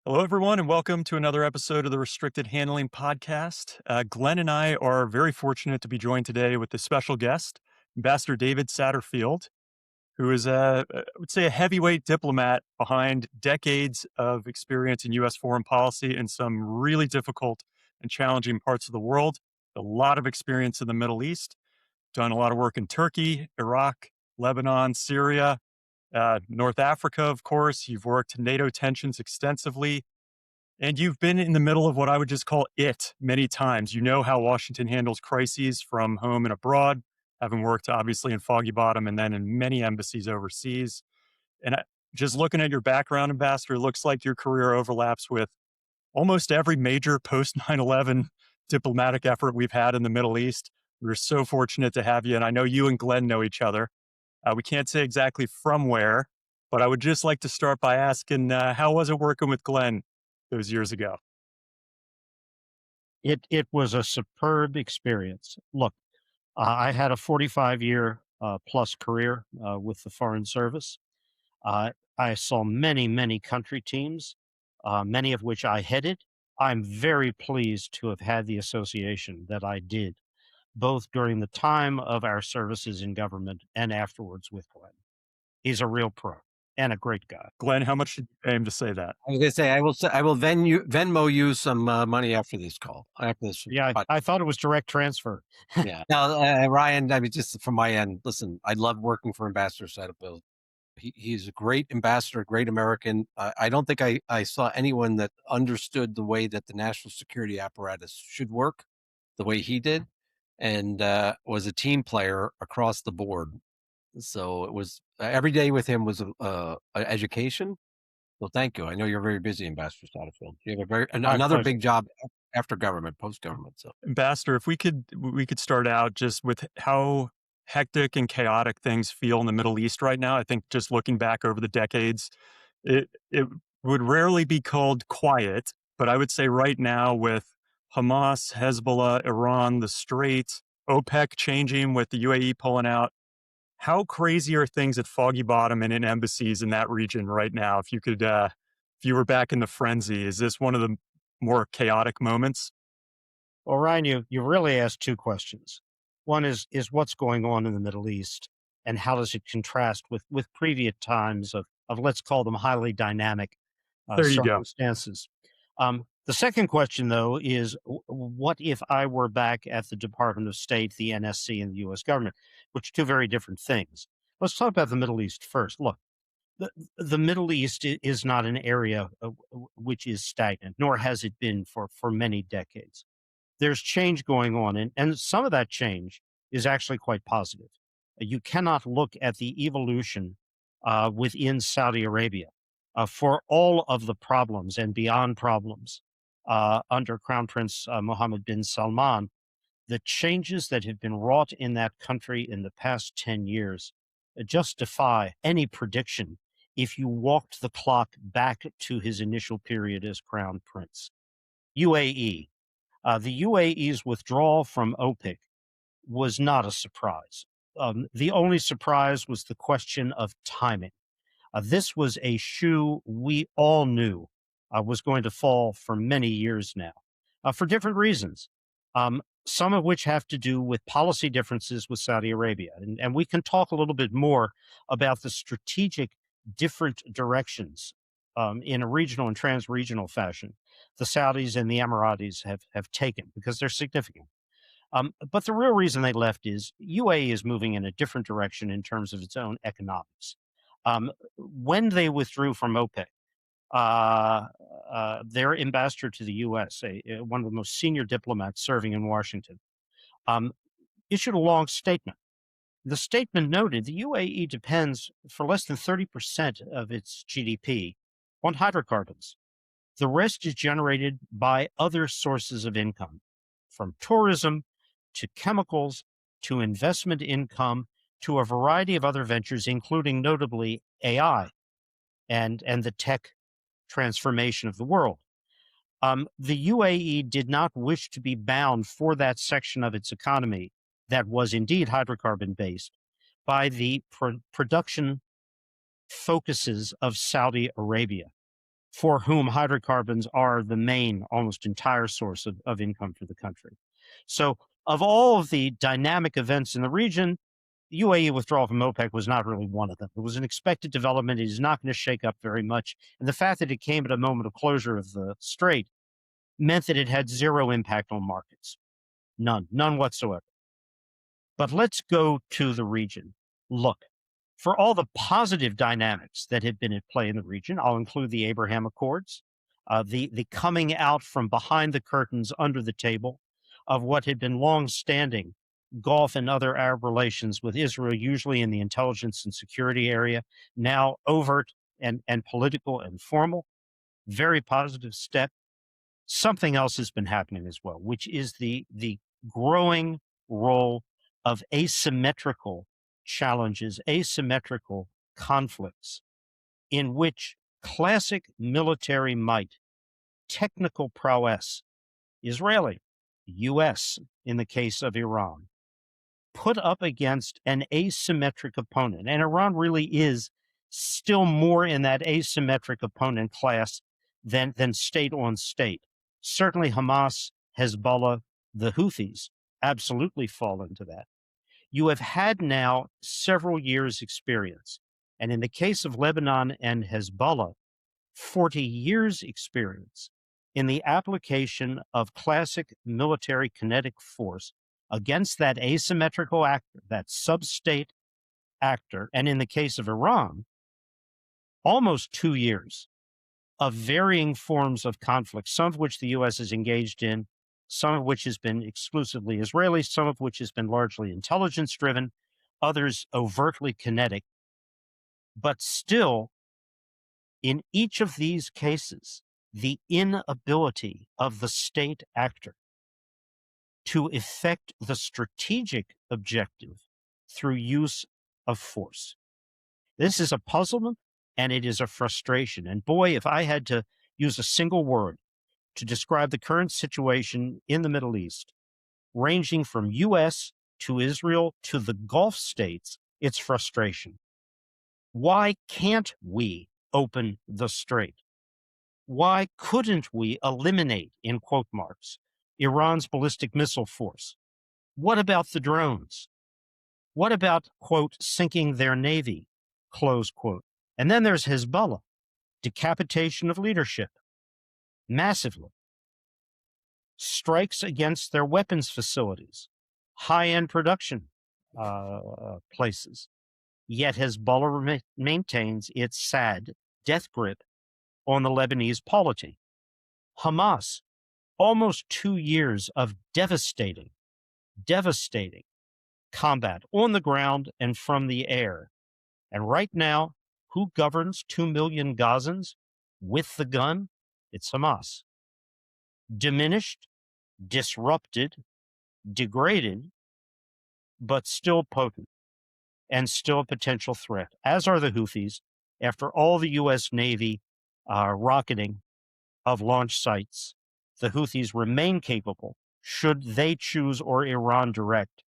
Hello, everyone, and welcome to another episode of the Restricted Handling Podcast. Glenn and I are very fortunate to be joined today with a special guest, Ambassador David Satterfield, who is I would say, a heavyweight diplomat behind decades of experience in U.S. foreign policy in some really difficult and challenging parts of the world. A lot of experience in the Middle East, done a lot of work in Turkey, Iraq, Lebanon, Syria, North Africa, of course. You've worked NATO tensions extensively, and you've been in the middle of what I would just call it many times. You know how Washington handles crises from home and abroad, having worked obviously in Foggy Bottom and then in many embassies overseas. And just looking at your background, Ambassador, it looks like your career overlaps with almost every major post 9/11 diplomatic effort we've had in the Middle East. We're so fortunate to have you. And I know you and Glenn know each other. We can't say exactly from where, but I would just like to start by asking, how was it working with Glenn those years ago? It was a superb experience. Look, I had a 45-year plus career with the Foreign Service. I saw many country teams, many of which I headed. I'm very pleased to have had the association that I did, both during the time of our services in government and afterwards with Glenn. He's a real pro and a great guy. Glenn, how much did you pay him to say that? I was gonna say I will Venmo you some money after this call. After this, Yeah, I thought it was direct transfer. yeah. Now, Ryan, I mean, just from my end, listen, I love working for Ambassador Satterfield. He's a great ambassador, great American. I don't think I saw anyone that understood the way that the national security apparatus should work, the way he did, and was a team player across the board. So it was every day with him was a education. Well, thank you. I know you're very busy, Ambassador Satterfield. You have My another pleasure. big job after government, post government. So Ambassador, if we could start out just with how hectic and chaotic things feel in the Middle East right now. I think just looking back over the decades, it would rarely be called quiet, but I would say right now with Hamas, Hezbollah, Iran, the Strait, OPEC changing with the UAE pulling out, how crazy are things at Foggy Bottom and in embassies in that region right now? If you were back in the frenzy, is this one of the more chaotic moments? Well, Ryan, you really asked two questions. One is what's going on in the Middle East, and how does it contrast with previous times of let's call them highly dynamic There you go. circumstances. The second question, though, is what if I were back at the Department of State, the NSC, and the U.S. government, which are two very different things. Let's talk about the Middle East first. Look, the, the Middle East is not an area which is stagnant, nor has it been for many decades. There's change going on, and some of that change is actually quite positive. You cannot look at the evolution within Saudi Arabia for all of the problems and beyond problems under Crown Prince Mohammed bin Salman. The changes that have been wrought in that country in the past 10 years just defy any prediction if you walked the clock back to his initial period as Crown Prince. UAE. The UAE's withdrawal from OPEC was not a surprise. The only surprise was the question of timing. This was a shoe we all knew was going to fall for many years now, for different reasons, some of which have to do with policy differences with Saudi Arabia. And we can talk a little bit more about the strategic different directions in a regional and trans-regional fashion the Saudis and the Emiratis have taken, because they're significant. But the real reason they left is UAE is moving in a different direction in terms of its own economics. When they withdrew from OPEC, their ambassador to the U.S., one of the most senior diplomats serving in Washington, um, issued a long statement. The statement noted the UAE depends for less than 30% of its GDP on hydrocarbons. The rest is generated by other sources of income, from tourism to chemicals to investment income to a variety of other ventures, including notably AI and the tech transformation of the world. The UAE did not wish to be bound for that section of its economy that was indeed hydrocarbon based by the production focuses of Saudi Arabia. for whom hydrocarbons are the main, almost entire source of income for the country. So, of all of the dynamic events in the region, the UAE withdrawal from OPEC was not really one of them. It was an expected development. It is not going to shake up very much. And the fact that it came at a moment of closure of the strait meant that it had zero impact on markets. None whatsoever. But let's go to the region. Look, for all the positive dynamics that have been at play in the region, I'll include the Abraham Accords, the coming out from behind the curtains under the table of what had been long-standing Gulf and other Arab relations with Israel, usually in the intelligence and security area, now overt and political and formal. Very positive step. Something else has been happening as well, which is the growing role of asymmetrical challenges, asymmetrical conflicts, in which classic military might, technical prowess, Israeli, U.S. in the case of Iran, put up against an asymmetric opponent. And Iran really is still more in that asymmetric opponent class than state on state. Certainly Hamas, Hezbollah, the Houthis absolutely fall into that. You have had now several years' experience. And in the case of Lebanon and Hezbollah, 40 years' experience in the application of classic military kinetic force against that asymmetrical actor, that sub-state actor, and in the case of Iran, almost 2 years of varying forms of conflict, some of which the U.S. is engaged in, some of which has been exclusively Israeli, some of which has been largely intelligence-driven, others overtly kinetic. But still, in each of these cases, the inability of the state actor to effect the strategic objective through use of force. This is a puzzlement and it is a frustration. And boy, if I had to use a single word to describe the current situation in the Middle East, ranging from U.S. to Israel to the Gulf states, it's frustration. Why can't we open the strait? Why couldn't we eliminate, in quote marks, Iran's ballistic missile force? What about the drones? What about, quote, sinking their navy, close quote? And then there's Hezbollah, decapitation of leadership, massively. Strikes against their weapons facilities, high-end production places. Yet Hezbollah maintains its sad death grip on the Lebanese polity. Hamas, almost 2 years of devastating combat on the ground and from the air. And right now, who governs 2 million Gazans with the gun? It's Hamas. Diminished, disrupted, degraded, but still potent and still a potential threat, as are the Houthis, after all the U.S. Navy rocketing of launch sites. The Houthis remain capable, should they choose or Iran direct,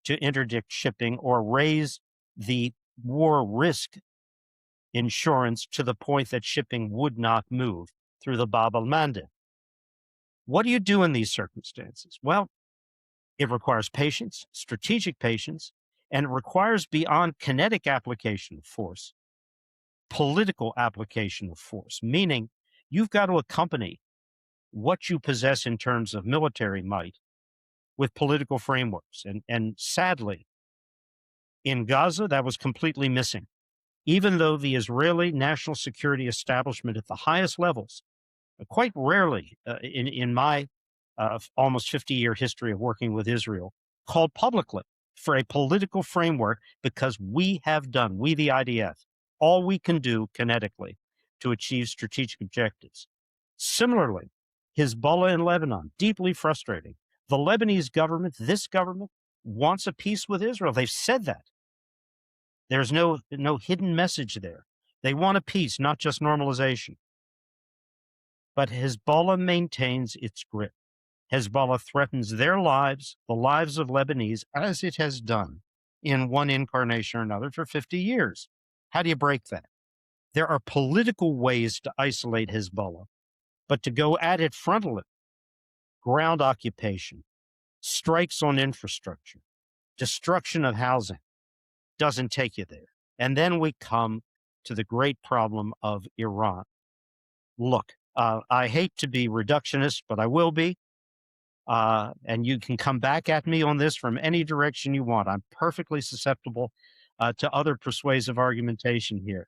to interdict shipping or raise the war risk insurance to the point that shipping would not move through the Bab al-Mandeb. What do you do in these circumstances? Well, it requires patience, strategic patience, and it requires beyond kinetic application of force, political application of force, meaning you've got to accompany what you possess in terms of military might with political frameworks. And sadly, in Gaza, that was completely missing. Even though the Israeli national security establishment at the highest levels, quite rarely in my almost 50-year history of working with Israel, called publicly for a political framework, because we have done, we the IDF, all we can do kinetically to achieve strategic objectives. Similarly, Hezbollah in Lebanon, deeply frustrating. The Lebanese government, this government, wants a peace with Israel. They've said that. There's no hidden message there. They want a peace, not just normalization. But Hezbollah maintains its grip. Hezbollah threatens their lives, the lives of Lebanese, as it has done in one incarnation or another for 50 years. How do you break that? There are political ways to isolate Hezbollah, but to go at it frontally, ground occupation, strikes on infrastructure, destruction of housing, doesn't take you there. And then we come to the great problem of Iran. Look, I hate to be reductionist, but I will be. And you can come back at me on this from any direction you want. I'm perfectly susceptible to other persuasive argumentation here.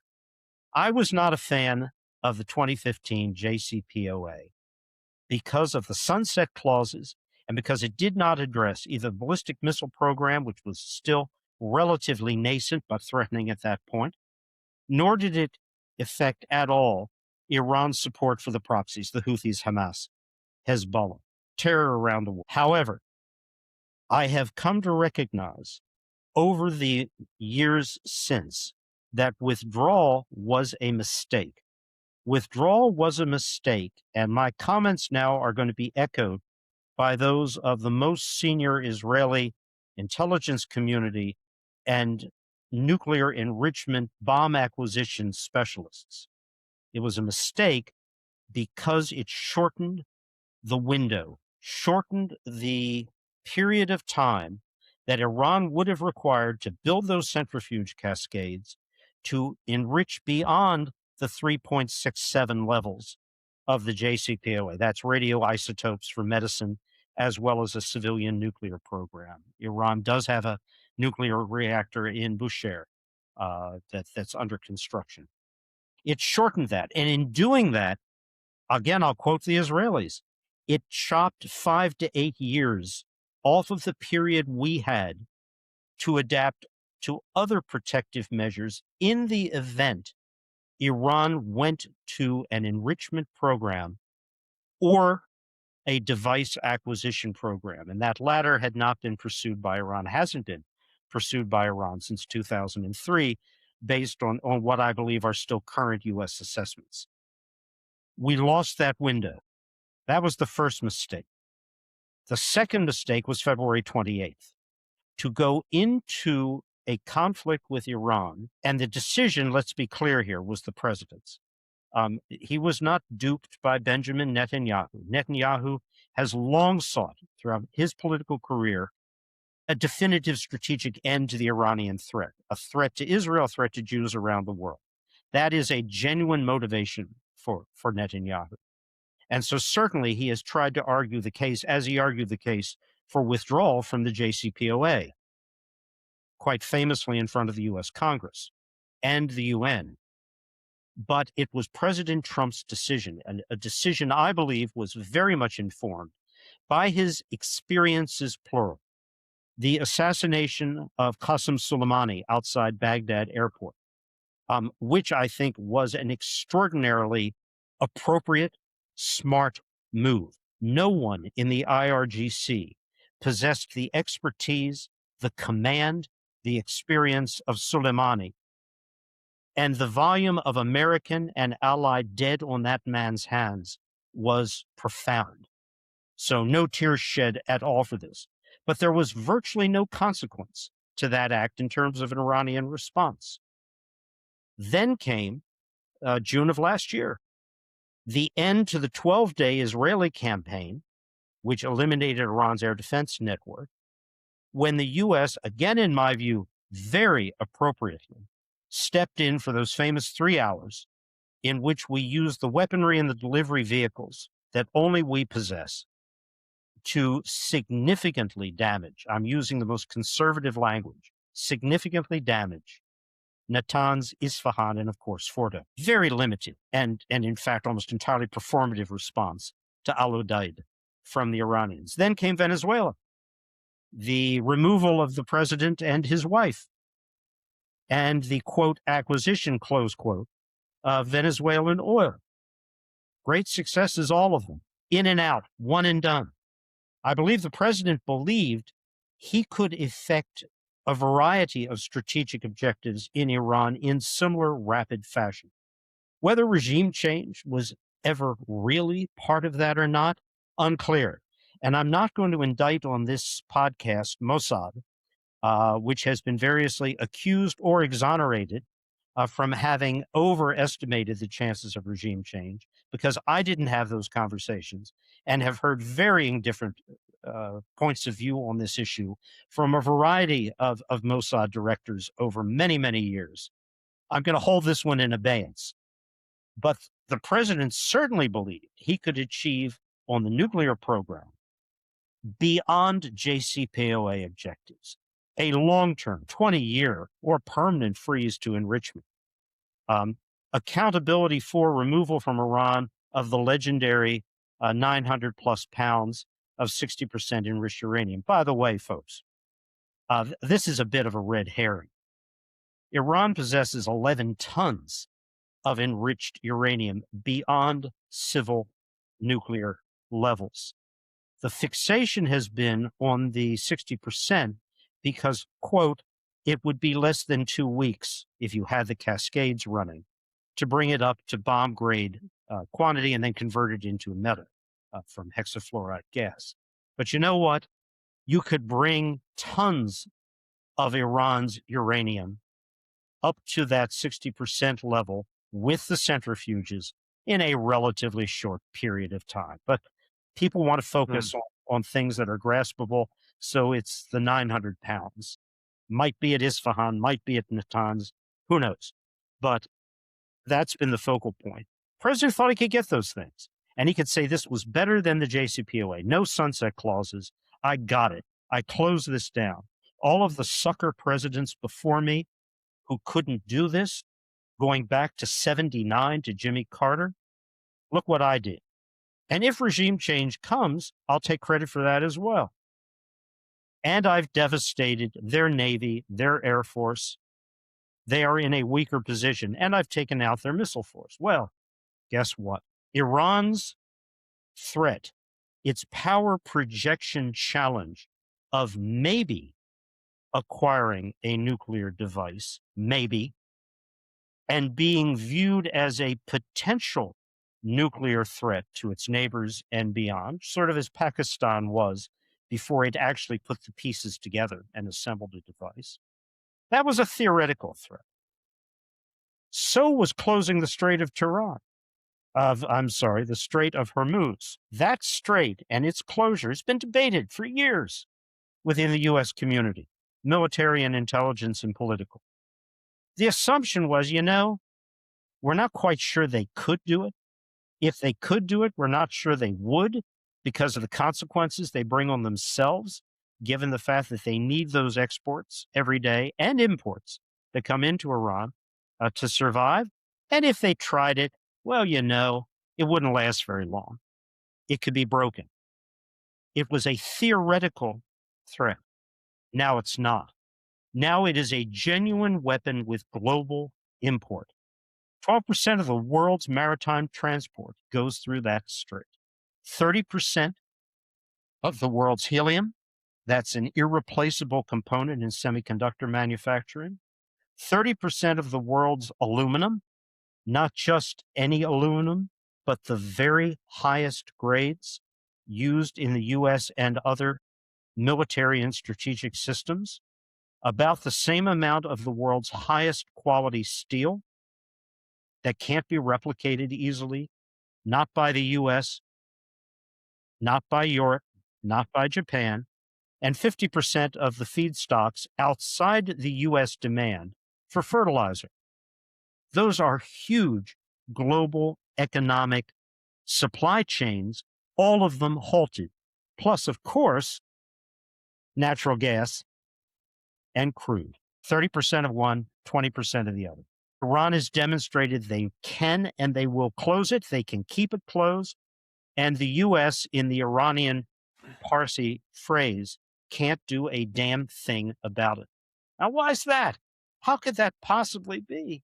I was not a fan of the 2015 JCPOA because of the sunset clauses and because it did not address either the ballistic missile program, which was still relatively nascent but threatening at that point, nor did it affect at all Iran's support for the proxies, the Houthis, Hamas, Hezbollah, terror around the world. However, I have come to recognize over the years since that withdrawal was a mistake. Withdrawal was a mistake, and my comments now are going to be echoed by those of the most senior Israeli intelligence community and nuclear enrichment bomb acquisition specialists. It was a mistake because it shortened the window, shortened the period of time that Iran would have required to build those centrifuge cascades to enrich beyond the 3.67 levels of the JCPOA. That's radioisotopes for medicine, as well as a civilian nuclear program. Iran does have a nuclear reactor in Bushehr that's under construction. It shortened that. And in doing that, again, I'll quote the Israelis, it chopped 5 to 8 years off of the period we had to adapt to other protective measures in the event Iran went to an enrichment program or a device acquisition program. And that latter had not been pursued by Iran, hasn't been pursued by Iran since 2003, based on what I believe are still current U.S. assessments. We lost that window. That was the first mistake. The second mistake was February 28th, to go into a conflict with Iran. And the decision, let's be clear here, was the president's. He was not duped by Benjamin Netanyahu. Netanyahu has long sought throughout his political career a definitive strategic end to the Iranian threat, a threat to Israel, a threat to Jews around the world. That is a genuine motivation for Netanyahu. And so certainly he has tried to argue the case, as he argued the case for withdrawal from the JCPOA, quite famously in front of the U.S. Congress and the UN. But it was President Trump's decision, and a decision I believe was very much informed by his experiences, plural. The assassination of Qasem Soleimani outside Baghdad airport, which I think was an extraordinarily appropriate, smart move. No one in the IRGC possessed the expertise, the command, the experience of Soleimani. And the volume of American and Allied dead on that man's hands was profound. So no tears shed at all for this. But there was virtually no consequence to that act in terms of an Iranian response. Then came June of last year, the end to the 12-day Israeli campaign, which eliminated Iran's air defense network, when the U.S., again in my view, very appropriately, stepped in for those famous 3 hours in which we used the weaponry and the delivery vehicles that only we possess to significantly damage, I'm using the most conservative language, significantly damage Natanz, Isfahan, and of course Fordo. Very limited and in fact almost entirely performative response to Al-Udeid from the Iranians. Then came Venezuela, the removal of the president and his wife, and the, quote, acquisition, close quote, of Venezuelan oil. Great successes, all of them. In and out, one and done. I believe the president believed he could effect a variety of strategic objectives in Iran in similar rapid fashion. Whether regime change was ever really part of that or not, unclear. And I'm not going to indict on this podcast Mossad, which has been variously accused or exonerated from having overestimated the chances of regime change, because I didn't have those conversations and have heard varying different points of view on this issue from a variety of Mossad directors over many, many years. I'm going to hold this one in abeyance. But the president certainly believed he could achieve on the nuclear program beyond JCPOA objectives, a long-term 20-year or permanent freeze to enrichment, accountability for removal from Iran of the legendary 900 plus pounds of 60% enriched uranium. By the way, folks, this is a bit of a red herring. Iran possesses 11 tons of enriched uranium beyond civil nuclear levels. The fixation has been on the 60% because, quote, it would be less than 2 weeks if you had the cascades running to bring it up to bomb grade quantity and then convert it into metal from hexafluoride gas. But you know what? You could bring tons of Iran's uranium up to that 60% level with the centrifuges in a relatively short period of time. But people want to focus on things that are graspable, so it's the 900 pounds. Might be at Isfahan, might be at Natanz, who knows? But that's been the focal point. President thought he could get those things, and he could say this was better than the JCPOA. No sunset clauses. I got it. I closed this down. All of the sucker presidents before me who couldn't do this, going back to 79 to Jimmy Carter, look what I did. And if regime change comes, I'll take credit for that as well. And I've devastated their Navy, their Air Force. They are in a weaker position, and I've taken out their missile force. Well, guess what? Iran's threat, its power projection challenge of maybe acquiring a nuclear device, maybe, and being viewed as a potential nuclear threat to its neighbors and beyond, sort of as Pakistan was before it actually put the pieces together and assembled a device. That was a theoretical threat. So was closing the Strait of the Strait of Hormuz. That strait and its closure has been debated for years within the U.S. community, military and intelligence and political. The assumption was, we're not quite sure they could do it. If they could do it, we're not sure they would because of the consequences they bring on themselves, given the fact that they need those exports every day and imports that come into Iran to survive. And if they tried it, well, it wouldn't last very long. It could be broken. It was a theoretical threat. Now it's not. Now it is a genuine weapon with global import. 12% of the world's maritime transport goes through that strait. 30% of the world's helium, that's an irreplaceable component in semiconductor manufacturing. 30% of the world's aluminum, not just any aluminum, but the very highest grades used in the U.S. and other military and strategic systems. About the same amount of the world's highest quality steel that can't be replicated easily, not by the U.S., not by Europe, not by Japan, and 50% of the feedstocks outside the U.S. demand for fertilizer. Those are huge global economic supply chains, all of them halted. Plus, of course, natural gas and crude. 30% of one, 20% of the other. Iran has demonstrated they can and they will close it. They can keep it closed. And the U.S., in the Iranian Parsi phrase, can't do a damn thing about it. Now, why is that? How could that possibly be?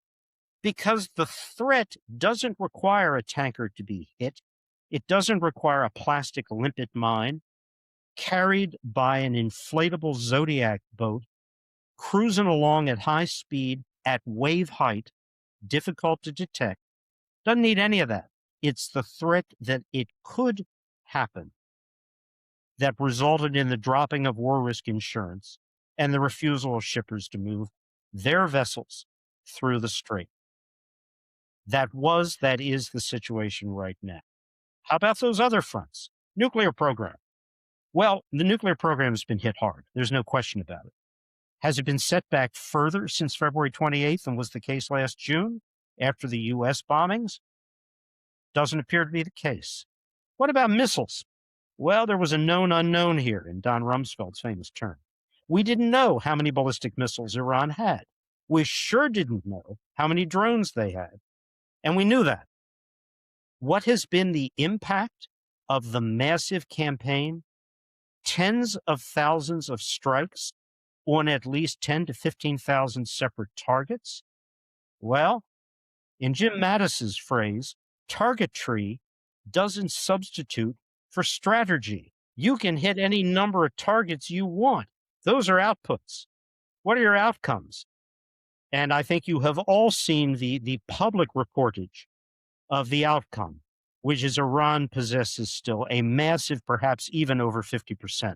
Because the threat doesn't require a tanker to be hit. It doesn't require a plastic limpet mine carried by an inflatable Zodiac boat cruising along at high speed at wave height, difficult to detect. Doesn't need any of that. It's the threat that it could happen that resulted in the dropping of war risk insurance and the refusal of shippers to move their vessels through the strait. That is the situation right now. How about those other fronts? Nuclear program. Well, the nuclear program has been hit hard. There's no question about it. Has it been set back further since February 28th and was the case last June after the U.S. bombings? Doesn't appear to be the case. What about missiles? Well, there was a known unknown here in Don Rumsfeld's famous term. We didn't know how many ballistic missiles Iran had. We sure didn't know how many drones they had. And we knew that. What has been the impact of the massive campaign? Tens of thousands of strikes on at least 10 to 15,000 separate targets? Well, in Jim Mattis's phrase, targetry doesn't substitute for strategy. You can hit any number of targets you want. Those are outputs. What are your outcomes? And I think you have all seen the public reportage of the outcome, which is Iran possesses still a massive, perhaps even over 50%,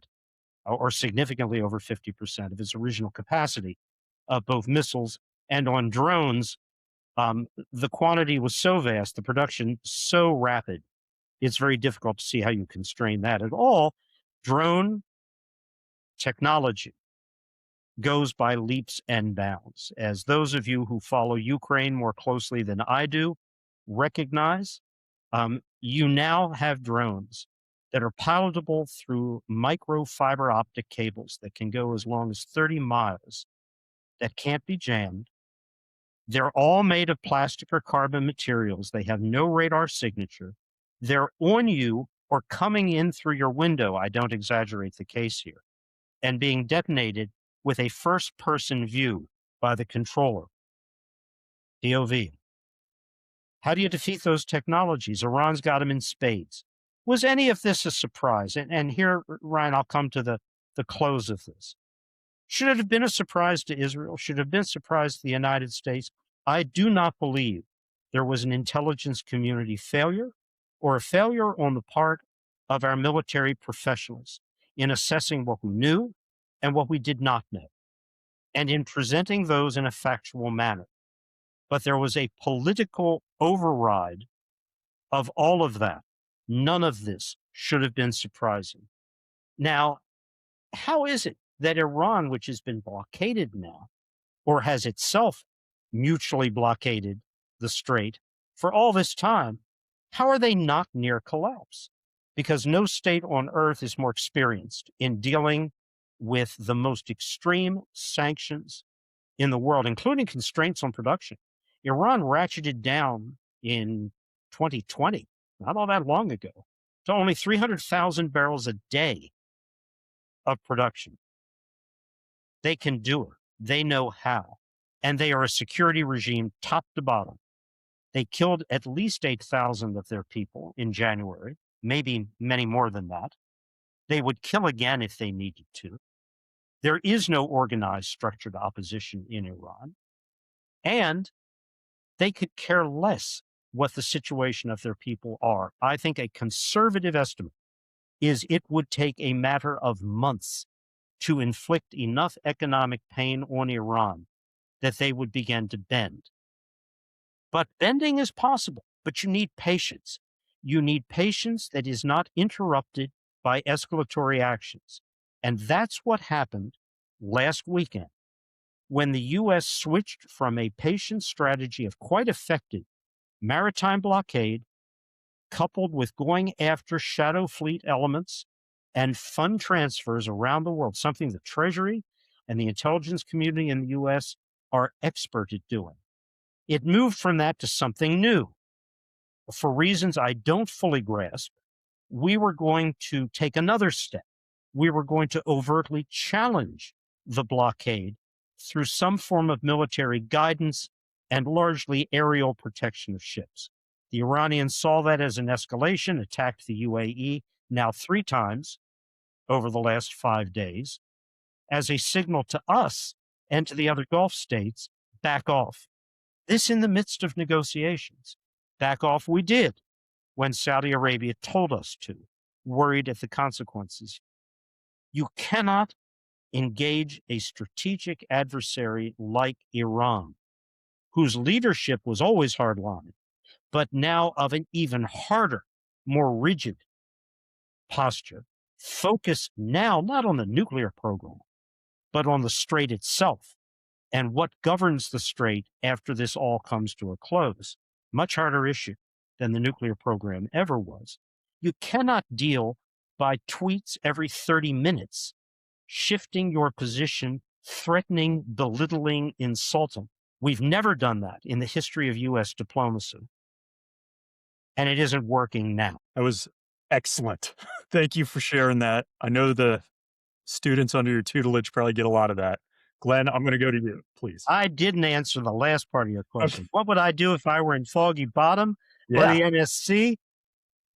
or significantly over 50% of its original capacity of both missiles and on drones. The quantity was so vast, the production so rapid, it's very difficult to see how you constrain that at all. Drone technology goes by leaps and bounds. As those of you who follow Ukraine more closely than I do recognize, you now have drones that are pilotable through microfiber optic cables that can go as long as 30 miles, that can't be jammed. They're all made of plastic or carbon materials. They have no radar signature. They're on you or coming in through your window. I don't exaggerate the case here. And being detonated with a first-person view by the controller, POV. How do you defeat those technologies? Iran's got them in spades. Was any of this a surprise? And here, Ryan, I'll come to the close of this. Should it have been a surprise to Israel? Should it have been a surprise to the United States? I do not believe there was an intelligence community failure or a failure on the part of our military professionals in assessing what we knew and what we did not know, and in presenting those in a factual manner. But there was a political override of all of that. None of this should have been surprising. Now, how is it that Iran, which has been blockaded now, or has itself mutually blockaded the strait for all this time, how are they not near collapse? Because no state on earth is more experienced in dealing with the most extreme sanctions in the world, including constraints on production. Iran ratcheted down in 2020, not all that long ago, to only 300,000 barrels a day of production. They can do it. They know how. And they are a security regime top to bottom. They killed at least 8,000 of their people in January, maybe many more than that. They would kill again if they needed to. There is no organized, structured opposition in Iran. And they could care less what the situation of their people are. I think a conservative estimate is it would take a matter of months to inflict enough economic pain on Iran that they would begin to bend. But bending is possible, but you need patience. You need patience that is not interrupted by escalatory actions. And that's what happened last weekend when the U.S. switched from a patient strategy of quite effective maritime blockade, coupled with going after shadow fleet elements and fund transfers around the world, something the Treasury and the intelligence community in the U.S. are expert at doing. It moved from that to something new. For reasons I don't fully grasp, we were going to take another step. We were going to overtly challenge the blockade through some form of military guidance and largely aerial protection of ships. The Iranians saw that as an escalation, attacked the UAE now 3 times over the last 5 days, as a signal to us and to the other Gulf states, back off. This in the midst of negotiations. Back off we did when Saudi Arabia told us to, worried at the consequences. You cannot engage a strategic adversary like Iran whose leadership was always hardline, but now of an even harder, more rigid posture, focused now not on the nuclear program, but on the strait itself and what governs the strait after this all comes to a close. Much harder issue than the nuclear program ever was. You cannot deal by tweets every 30 minutes, shifting your position, threatening, belittling, insulting. We've never done that in the history of U.S. diplomacy, and it isn't working now. That was excellent. Thank you for sharing that. I know the students under your tutelage probably get a lot of that. Glenn, I'm going to go to you, please. I didn't answer the last part of your question. Okay. What would I do if I were in Foggy Bottom or the NSC?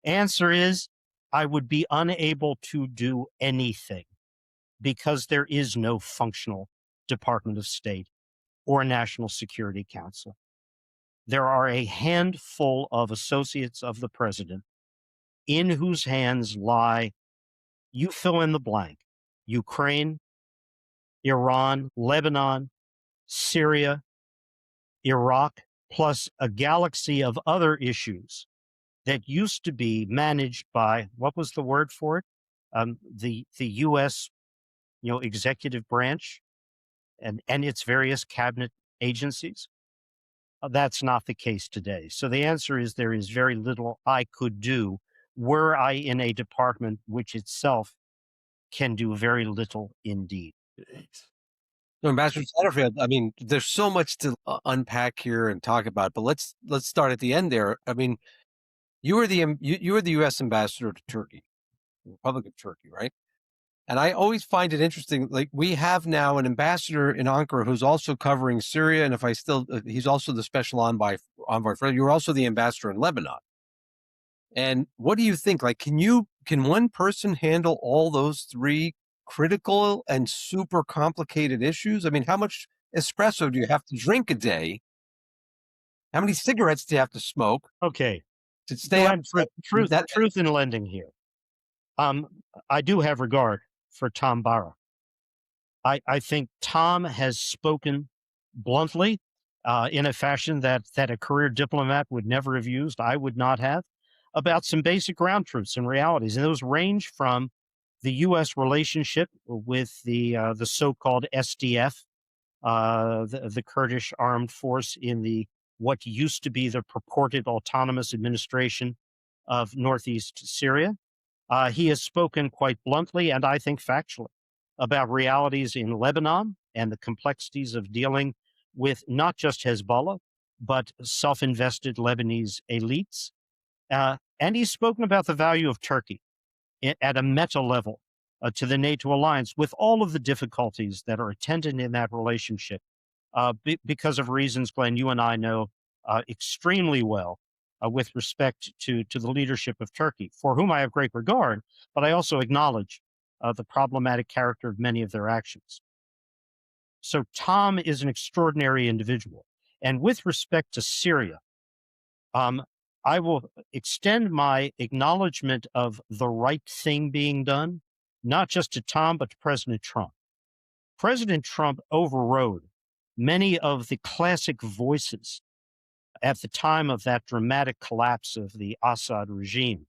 Answer is I would be unable to do anything because there is no functional Department of State or National Security Council. There are a handful of associates of the president in whose hands lie, you fill in the blank, Ukraine, Iran, Lebanon, Syria, Iraq, plus a galaxy of other issues that used to be managed by, what was the word for it? The U.S. executive branch and its various cabinet agencies. That's not the case today. So the answer is there is very little I could do were I in a department which itself can do very little indeed. So, Ambassador Satterfield, I mean, there's so much to unpack here and talk about, but let's start at the end there. I mean, you were the U.S. ambassador to Turkey, the Republic of Turkey, right? And I always find it interesting. Like, we have now an ambassador in Ankara who's also covering Syria, and he's also the special envoy for. You're also the ambassador in Lebanon. And what do you think? Like, can one person handle all those three critical and super complicated issues? I mean, how much espresso do you have to drink a day? How many cigarettes do you have to smoke? Okay. To stay up truth in lending here. I do have regard for Tom Barrack. I think Tom has spoken bluntly in a fashion that a career diplomat would never have used. I would not have, about some basic ground truths and realities, and those range from the U.S. relationship with the so-called SDF, the Kurdish armed force in what used to be the purported autonomous administration of northeast Syria. He has spoken quite bluntly and I think factually about realities in Lebanon and the complexities of dealing with not just Hezbollah, but self-invested Lebanese elites. And he's spoken about the value of Turkey at a meta level to the NATO alliance, with all of the difficulties that are attendant in that relationship, because of reasons, Glenn, you and I know extremely well with respect to the leadership of Turkey, for whom I have great regard, but I also acknowledge the problematic character of many of their actions. So Tom is an extraordinary individual. And with respect to Syria, I will extend my acknowledgement of the right thing being done, not just to Tom, but to President Trump. President Trump overrode many of the classic voices at the time of that dramatic collapse of the Assad regime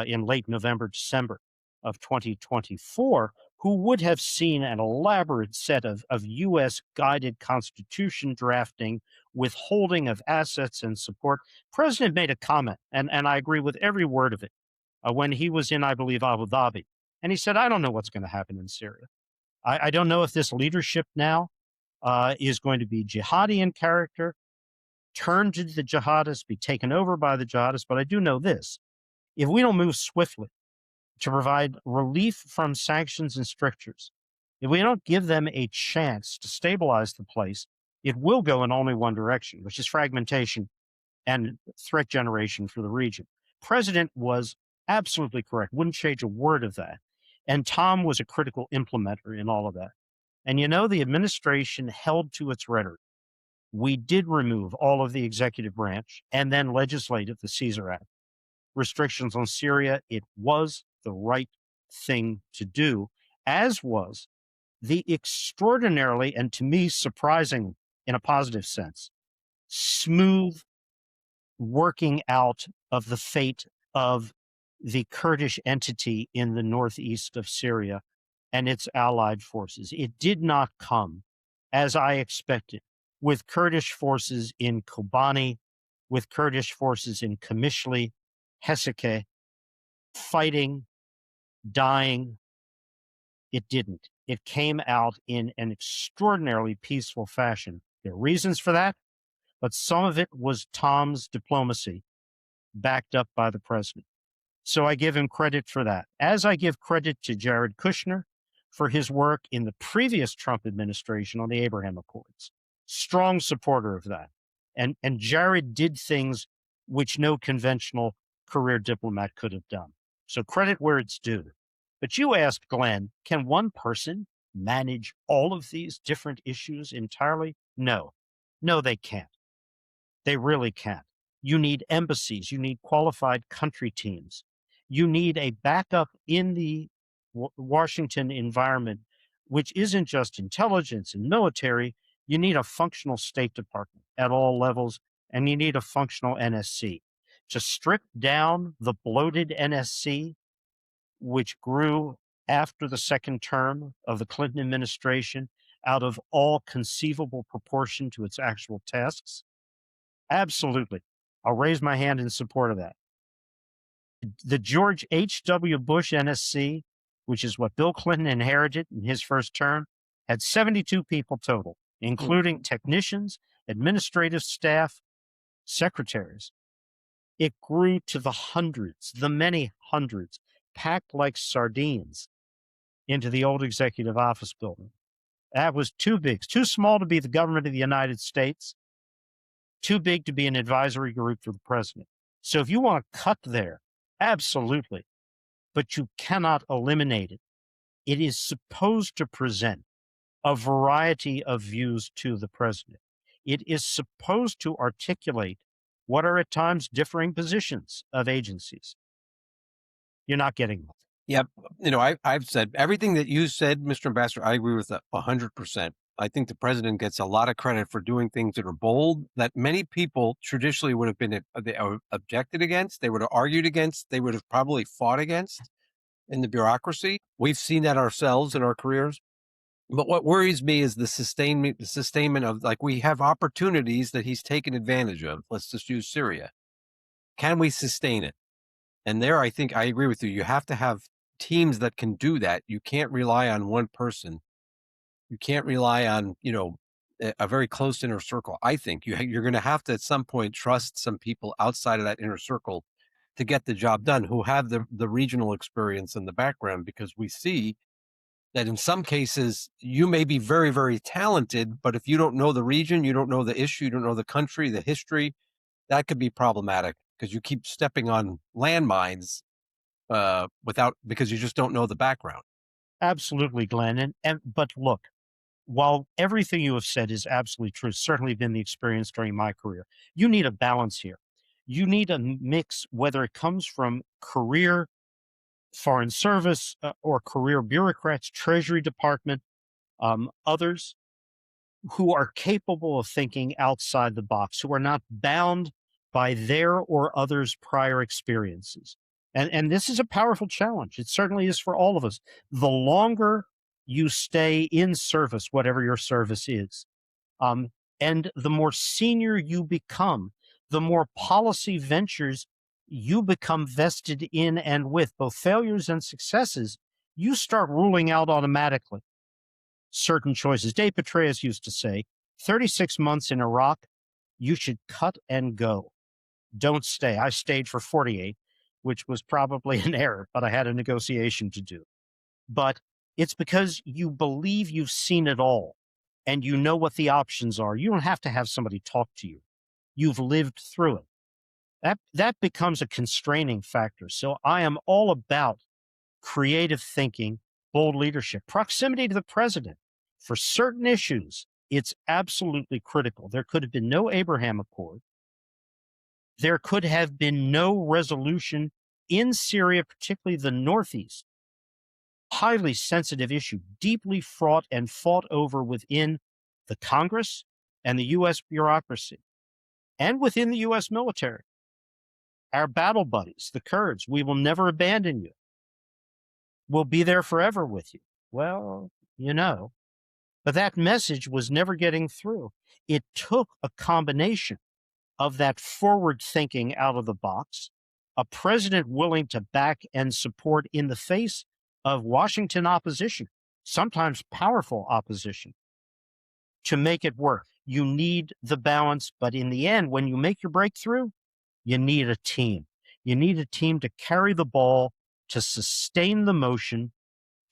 in late November, December of 2024, who would have seen an elaborate set of U.S. guided constitution drafting, withholding of assets and support. President made a comment, and I agree with every word of it, when he was in, I believe, Abu Dhabi. And he said, I don't know what's going to happen in Syria. I don't know if this leadership now is going to be jihadi in character, turn to the jihadists, be taken over by the jihadists. But I do know this: if we don't move swiftly to provide relief from sanctions and strictures, if we don't give them a chance to stabilize the place, it will go in only one direction, which is fragmentation and threat generation for the region. President was absolutely correct, wouldn't change a word of that. And Tom was a critical implementer in all of that. And the administration held to its rhetoric. We did remove all of the executive branch and then legislative, the Caesar Act, restrictions on Syria. It was the right thing to do, as was the extraordinarily, and to me, surprising in a positive sense, smooth working out of the fate of the Kurdish entity in the northeast of Syria and its allied forces. It did not come, as I expected, with Kurdish forces in Kobani, with Kurdish forces in Kamishli, Heseke, fighting, dying. It didn't. It came out in an extraordinarily peaceful fashion. There are reasons for that, but some of it was Tom's diplomacy backed up by the president. So I give him credit for that. As I give credit to Jared Kushner for his work in the previous Trump administration on the Abraham Accords. Strong supporter of that. And Jared did things which no conventional career diplomat could have done. So credit where it's due. But you asked Glenn, can one person manage all of these different issues entirely? No. No, they can't. They really can't. You need embassies. You need qualified country teams. You need a backup in the Washington environment, which isn't just intelligence and military. You need a functional State Department at all levels, and you need a functional NSC. To strip down the bloated NSC, which grew after the second term of the Clinton administration out of all conceivable proportion to its actual tasks? Absolutely. I'll raise my hand in support of that. The George H.W. Bush NSC, which is what Bill Clinton inherited in his first term, had 72 people total, including technicians, administrative staff, secretaries. It grew to the hundreds, the many hundreds, packed like sardines into the old executive office building. That was too big, too small to be the government of the United States, too big to be an advisory group for the president. So if you want to cut there, absolutely, but you cannot eliminate it. It is supposed to present a variety of views to the president. It is supposed to articulate what are at times differing positions of agencies. You're not getting them. Yep. I've said everything that you said, Mr. Ambassador. I agree with that 100%. I think the president gets a lot of credit for doing things that are bold, that many people traditionally would have been objected against. They would have argued against. They would have probably fought against in the bureaucracy. We've seen that ourselves in our careers. But what worries me is the sustainment of, like, we have opportunities that he's taken advantage of. Let's just use Syria. Can we sustain it? And there, I think I agree with you. You have to have teams that can do that. You can't rely on one person. You can't rely on, a very close inner circle. I think you're going to have to at some point trust some people outside of that inner circle to get the job done, who have the regional experience and the background, because we see that in some cases you may be very, very talented, but if you don't know the region, you don't know the issue, you don't know the country, the history, that could be problematic because you keep stepping on landmines because you just don't know the background. Absolutely, Glenn. But look, while everything you have said is absolutely true, certainly been the experience during my career, you need a balance here. You need a mix, whether it comes from career foreign service or career bureaucrats, Treasury Department, others who are capable of thinking outside the box, who are not bound by their or others' prior experiences. And this is a powerful challenge. It certainly is for all of us. The longer you stay in service, whatever your service is, and the more senior you become, the more policy ventures you become vested in and with, both failures and successes, you start ruling out automatically certain choices. Dave Petraeus used to say, 36 months in Iraq, you should cut and go. Don't stay. I stayed for 48, which was probably an error, but I had a negotiation to do. But it's because you believe you've seen it all and you know what the options are. You don't have to have somebody talk to you. You've lived through it. That becomes a constraining factor. So I am all about creative thinking, bold leadership, proximity to the president. For certain issues, it's absolutely critical. There could have been no Abraham Accord. There could have been no resolution in Syria, particularly the Northeast. Highly sensitive issue, deeply fraught and fought over within the Congress and the U.S. bureaucracy. and within the U.S. military. Our battle buddies, the Kurds, we will never abandon you. We'll be there forever with you. Well, but that message was never getting through. It took a combination of that forward thinking out of the box, a president willing to back and support in the face of Washington opposition, sometimes powerful opposition, to make it work. You need the balance, but in the end, when you make your breakthrough, you need a team. You need a team to carry the ball, to sustain the motion,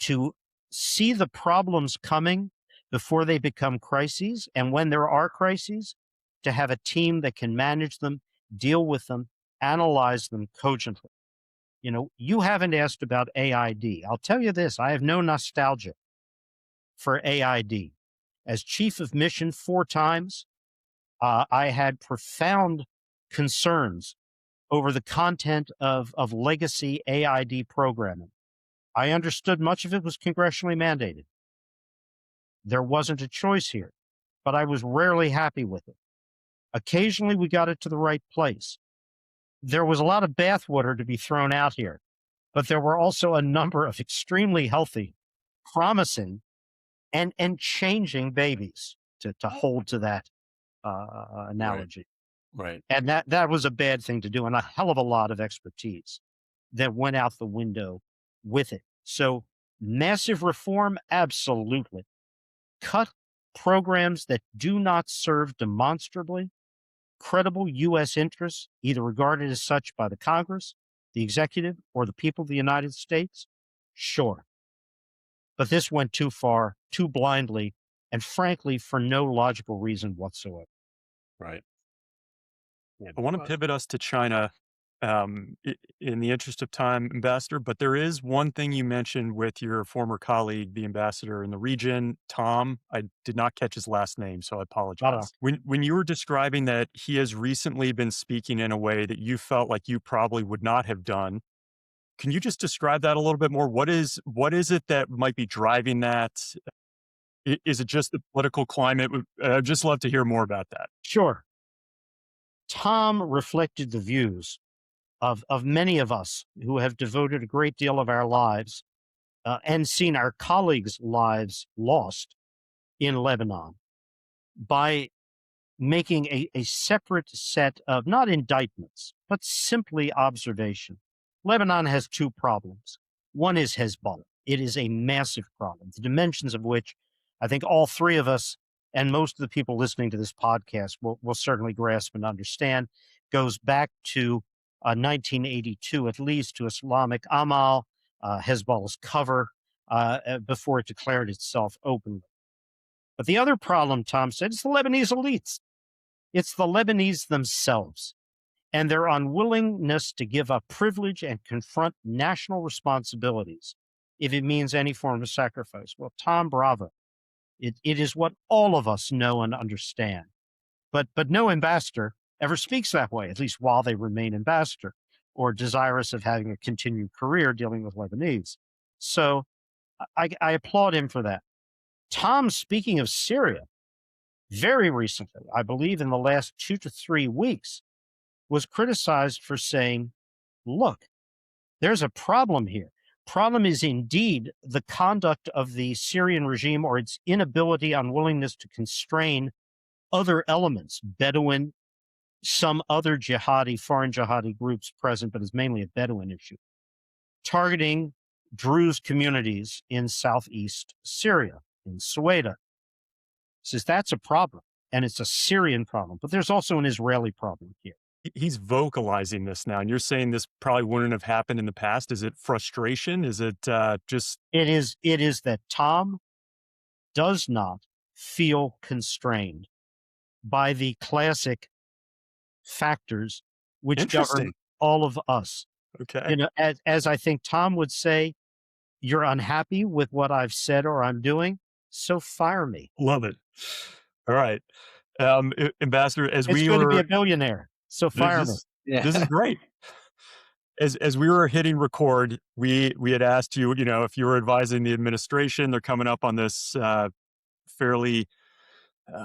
to see the problems coming before they become crises. And when there are crises, to have a team that can manage them, deal with them, analyze them cogently. You haven't asked about AID. I'll tell you this, I have no nostalgia for AID. As chief of mission 4 times, I had profound concerns over the content of legacy AID programming. I understood much of it was congressionally mandated. There wasn't a choice here, but I was rarely happy with it. Occasionally, we got it to the right place. There was a lot of bathwater to be thrown out here, but there were also a number of extremely healthy, promising, and changing babies, to hold to that analogy. Right. And that was a bad thing to do, and a hell of a lot of expertise that went out the window with it. So massive reform, absolutely. Cut programs that do not serve demonstrably credible U.S. interests, either regarded as such by the Congress, the executive, or the people of the United States? Sure. But this went too far, too blindly, and frankly, for no logical reason whatsoever. Right. I want to pivot us to China in the interest of time, Ambassador, but there is one thing you mentioned with your former colleague, the ambassador in the region, Tom. I did not catch his last name, so I apologize. When you were describing that he has recently been speaking in a way that you felt like you probably would not have done, can you just describe that a little bit more? What is it that might be driving that? Is it just the political climate? I'd just love to hear more about that. Sure. Tom reflected the views of many of us who have devoted a great deal of our lives and seen our colleagues' lives lost in Lebanon by making a separate set of, not indictments, but simply observation. Lebanon has 2 problems. One is Hezbollah. It is a massive problem, the dimensions of which I think all 3 of us and most of the people listening to this podcast will certainly grasp and understand. Goes back to 1982, at least, to Islamic Amal, Hezbollah's cover, before it declared itself openly. But the other problem, Tom said, is the Lebanese elites. It's the Lebanese themselves and their unwillingness to give up privilege and confront national responsibilities if it means any form of sacrifice. Well, Tom, bravo. It is what all of us know and understand. But no ambassador ever speaks that way, at least while they remain ambassador or desirous of having a continued career dealing with Lebanese. So I applaud him for that. Tom, speaking of Syria, very recently, I believe in the last 2 to 3 weeks, was criticized for saying, look, there's a problem here. Problem is indeed the conduct of the Syrian regime or its inability, unwillingness to constrain other elements, Bedouin, some other jihadi, foreign jihadi groups present, but it's mainly a Bedouin issue, targeting Druze communities in southeast Syria, in Sueda. Says that's a problem, and it's a Syrian problem, but there's also an Israeli problem here. He's vocalizing this now, and you're saying this probably wouldn't have happened in the past. Is it frustration? Is it just... It is that Tom does not feel constrained by the classic factors which govern all of us. Okay. As I think Tom would say, you're unhappy with what I've said or I'm doing, so fire me. Love it. All right. Ambassador, it's good to be a billionaire. So fire me. This is great. As we were hitting record, we had asked you, if you were advising the administration, they're coming up on this fairly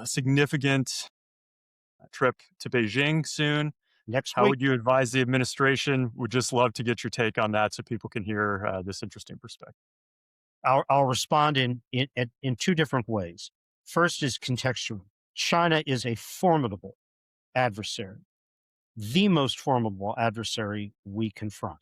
significant trip to Beijing soon. Next How week. would you advise the administration? Would just love to get your take on that so people can hear this interesting perspective. I'll respond in two different ways. First is contextual. China is a formidable adversary, the most formidable adversary we confront.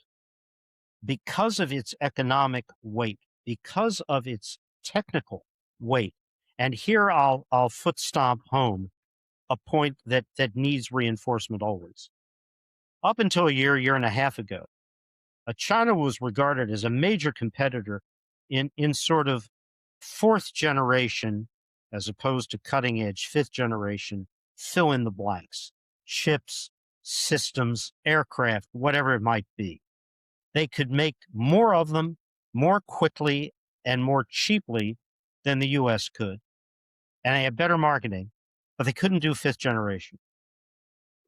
Because of its economic weight, because of its technical weight. And here I'll foot stomp home a point that needs reinforcement always. Up until a year and a half ago, China was regarded as a major competitor in sort of fourth generation, as opposed to cutting edge fifth generation, fill in the blanks, chips, systems, aircraft, whatever it might be. They could make more of them more quickly and more cheaply than the U.S. could. And they had better marketing, but they couldn't do fifth generation.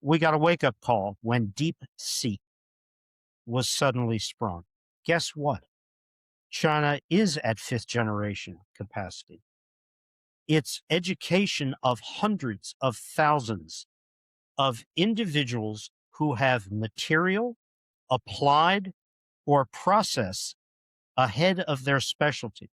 We got a wake-up call when Deep Sea was suddenly sprung. Guess what? China is at fifth generation capacity. It's education of hundreds of thousands of individuals who have material, applied, or process ahead of their specialty.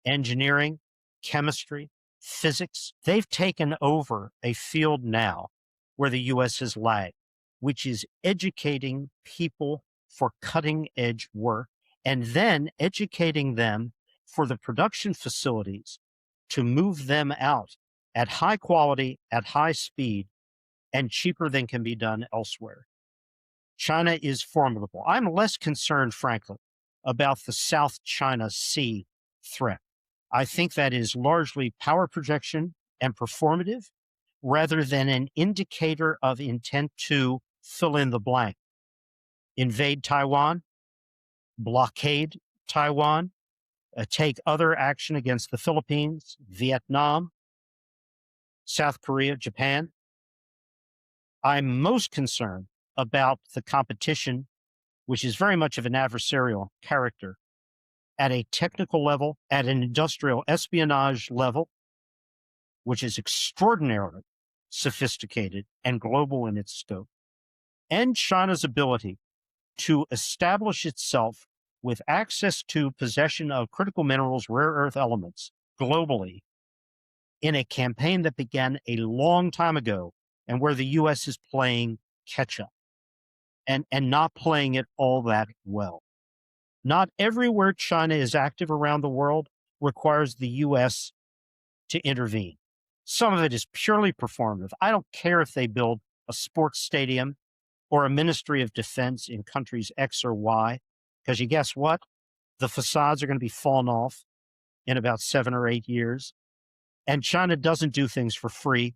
Engineering, chemistry, physics. They've taken over a field now where the U.S. has lagged, which is educating people for cutting edge work and then educating them for the production facilities to move them out at high quality, at high speed, and cheaper than can be done elsewhere. China is formidable. I'm less concerned, frankly, about the South China Sea threat. I think that is largely power projection and performative rather than an indicator of intent to fill in the blank. Invade Taiwan, blockade Taiwan, take other action against the Philippines, Vietnam, South Korea, Japan. I'm most concerned about the competition, which is very much of an adversarial character, at a technical level, at an industrial espionage level, which is extraordinarily sophisticated and global in its scope, and China's ability to establish itself with access to possession of critical minerals, rare earth elements globally in a campaign that began a long time ago and where the U.S. is playing catch up and not playing it all that well. Not everywhere China is active around the world requires the U.S. to intervene. Some of it is purely performative. I don't care if they build a sports stadium or a Ministry of Defense in countries X or Y, because you guess what? The facades are going to be falling off in about 7 or 8 years. And China doesn't do things for free.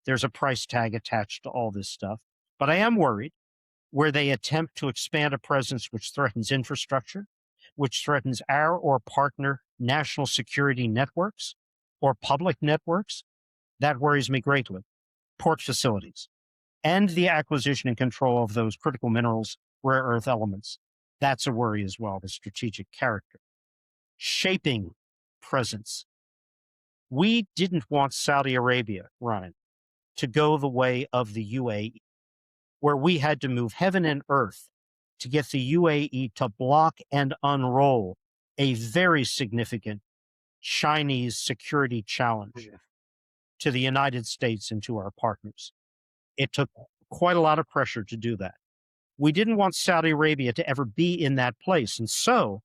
There's a price tag attached to all this stuff. But I am worried where they attempt to expand a presence which threatens infrastructure, which threatens our or partner national security networks or public networks. That worries me greatly. Port facilities and the acquisition and control of those critical minerals, rare earth elements. That's a worry as well, the strategic character. Shaping presence. We didn't want Saudi Arabia, Ryan, to go the way of the UAE, where we had to move heaven and earth to get the UAE to block and unroll a very significant Chinese security challenge to the United States and to our partners. It took quite a lot of pressure to do that. We didn't want Saudi Arabia to ever be in that place. And so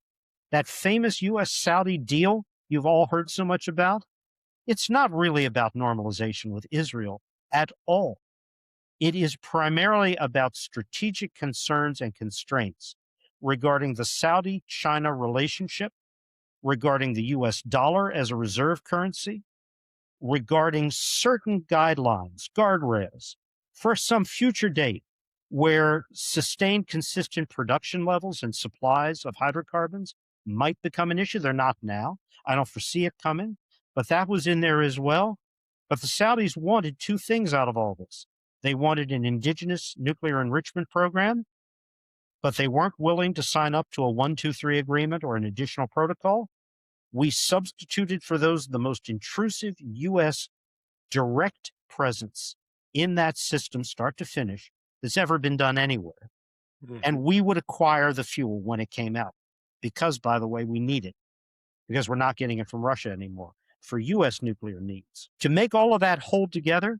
that famous U.S. Saudi deal you've all heard so much about, it's not really about normalization with Israel at all. It is primarily about strategic concerns and constraints regarding the Saudi-China relationship, regarding the U.S. dollar as a reserve currency, regarding certain guidelines, guardrails, for some future date where sustained consistent production levels and supplies of hydrocarbons might become an issue. They're not now. I don't foresee it coming, but that was in there as well. But the Saudis wanted two things out of all this. They wanted an indigenous nuclear enrichment program, but they weren't willing to sign up to a 1-2-3 agreement or an additional protocol. We substituted for those the most intrusive U.S. direct presence in that system, start to finish, that's ever been done anywhere. Mhm. And we would acquire the fuel when it came out because, by the way, we need it because we're not getting it from Russia anymore for U.S. nuclear needs. To make all of that hold together,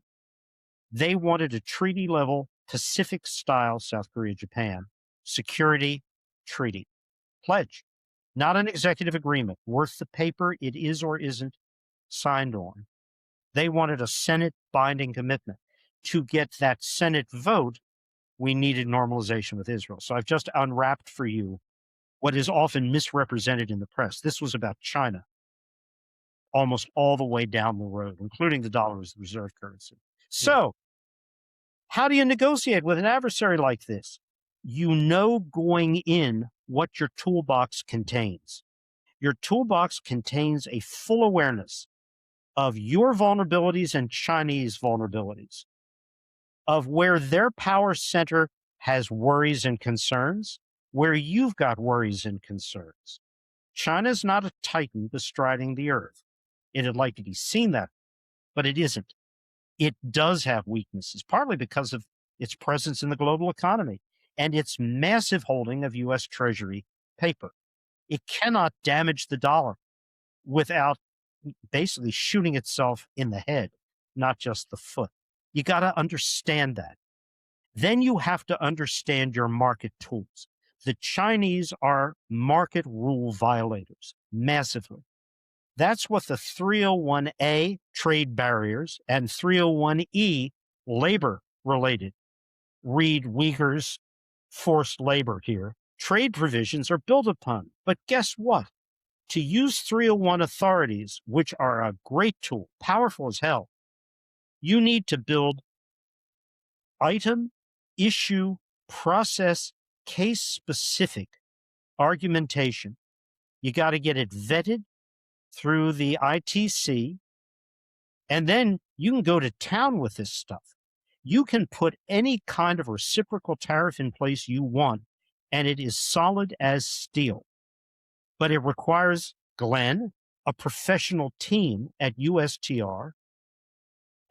they wanted a treaty level, Pacific style South Korea, Japan, security treaty pledge, not an executive agreement worth the paper it is or isn't signed on. They wanted a Senate binding commitment. To get that Senate vote, we needed normalization with Israel. So I've just unwrapped for you what is often misrepresented in the press. This was about China almost all the way down the road, including the dollar as the reserve currency. So, how do you negotiate with an adversary like this? You know going in what your toolbox contains. Your toolbox contains a full awareness of your vulnerabilities and Chinese vulnerabilities, of where their power center has worries and concerns, where you've got worries and concerns. China's not a titan bestriding the earth. It'd like to be seen that, but it isn't. It does have weaknesses, partly because of its presence in the global economy and its massive holding of U.S. Treasury paper. It cannot damage the dollar without basically shooting itself in the head, not just the foot. You got to understand that. Then you have to understand your market tools. The Chinese are market rule violators, massively. That's what the 301A trade barriers and 301E labor related, read Uyghurs forced labor here, trade provisions are built upon. But guess what? To use 301 authorities, which are a great tool, powerful as hell, you need to build item, issue, process, case specific argumentation. You got to get it vetted through the ITC, and then you can go to town with this stuff. You can put any kind of reciprocal tariff in place you want, and it is solid as steel. But it requires, Glenn, a professional team at USTR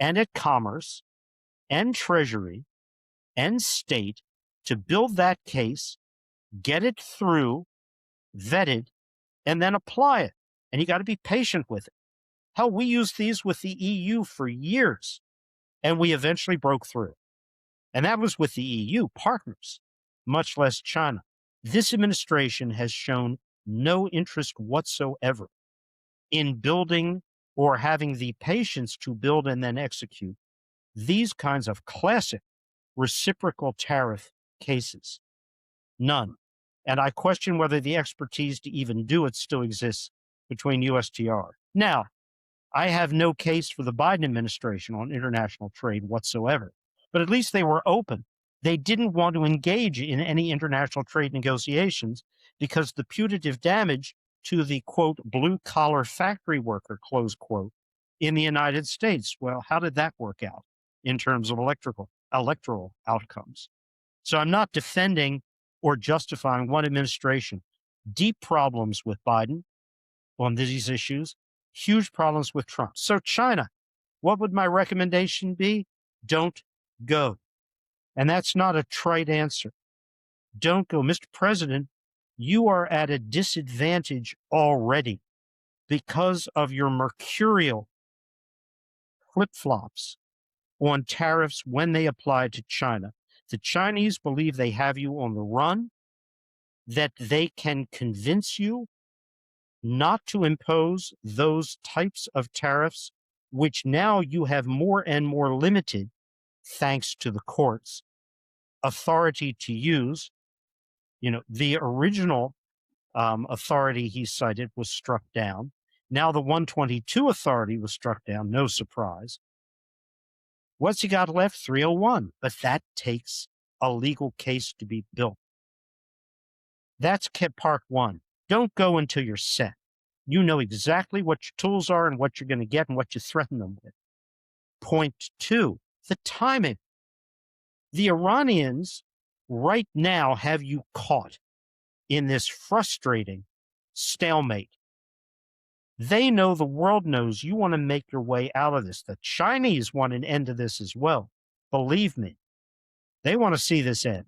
and at Commerce and Treasury and State to build that case, get it through, vetted, and then apply it. And you got to be patient with it. Hell, we used these with the EU for years, and we eventually broke through. And that was with the EU partners, much less China. This administration has shown no interest whatsoever in building or having the patience to build and then execute these kinds of classic reciprocal tariff cases. None. And I question whether the expertise to even do it still exists between USTR. Now, I have no case for the Biden administration on international trade whatsoever, but at least they were open. They didn't want to engage in any international trade negotiations because the putative damage to the, quote, blue-collar factory worker, close quote, in the United States. Well, how did that work out in terms of electoral outcomes? So I'm not defending or justifying one administration. Deep problems with Biden on these issues, huge problems with Trump. So China, what would my recommendation be? Don't go. And that's not a trite answer. Don't go. Mr. President, you are at a disadvantage already because of your mercurial flip-flops on tariffs when they apply to China. The Chinese believe they have you on the run, that they can convince you not to impose those types of tariffs, which now you have more and more limited, thanks to the courts, authority to use. You know, the original authority he cited was struck down. Now the 122 authority was struck down, no surprise. What's he got left? 301. But that takes a legal case to be built. That's part one. Don't go until you're set. You know exactly what your tools are and what you're going to get and what you threaten them with. Point two, the timing. The Iranians right now have you caught in this frustrating stalemate. They know, the world knows, you want to make your way out of this. The Chinese want an end to this as well. Believe me, they want to see this end.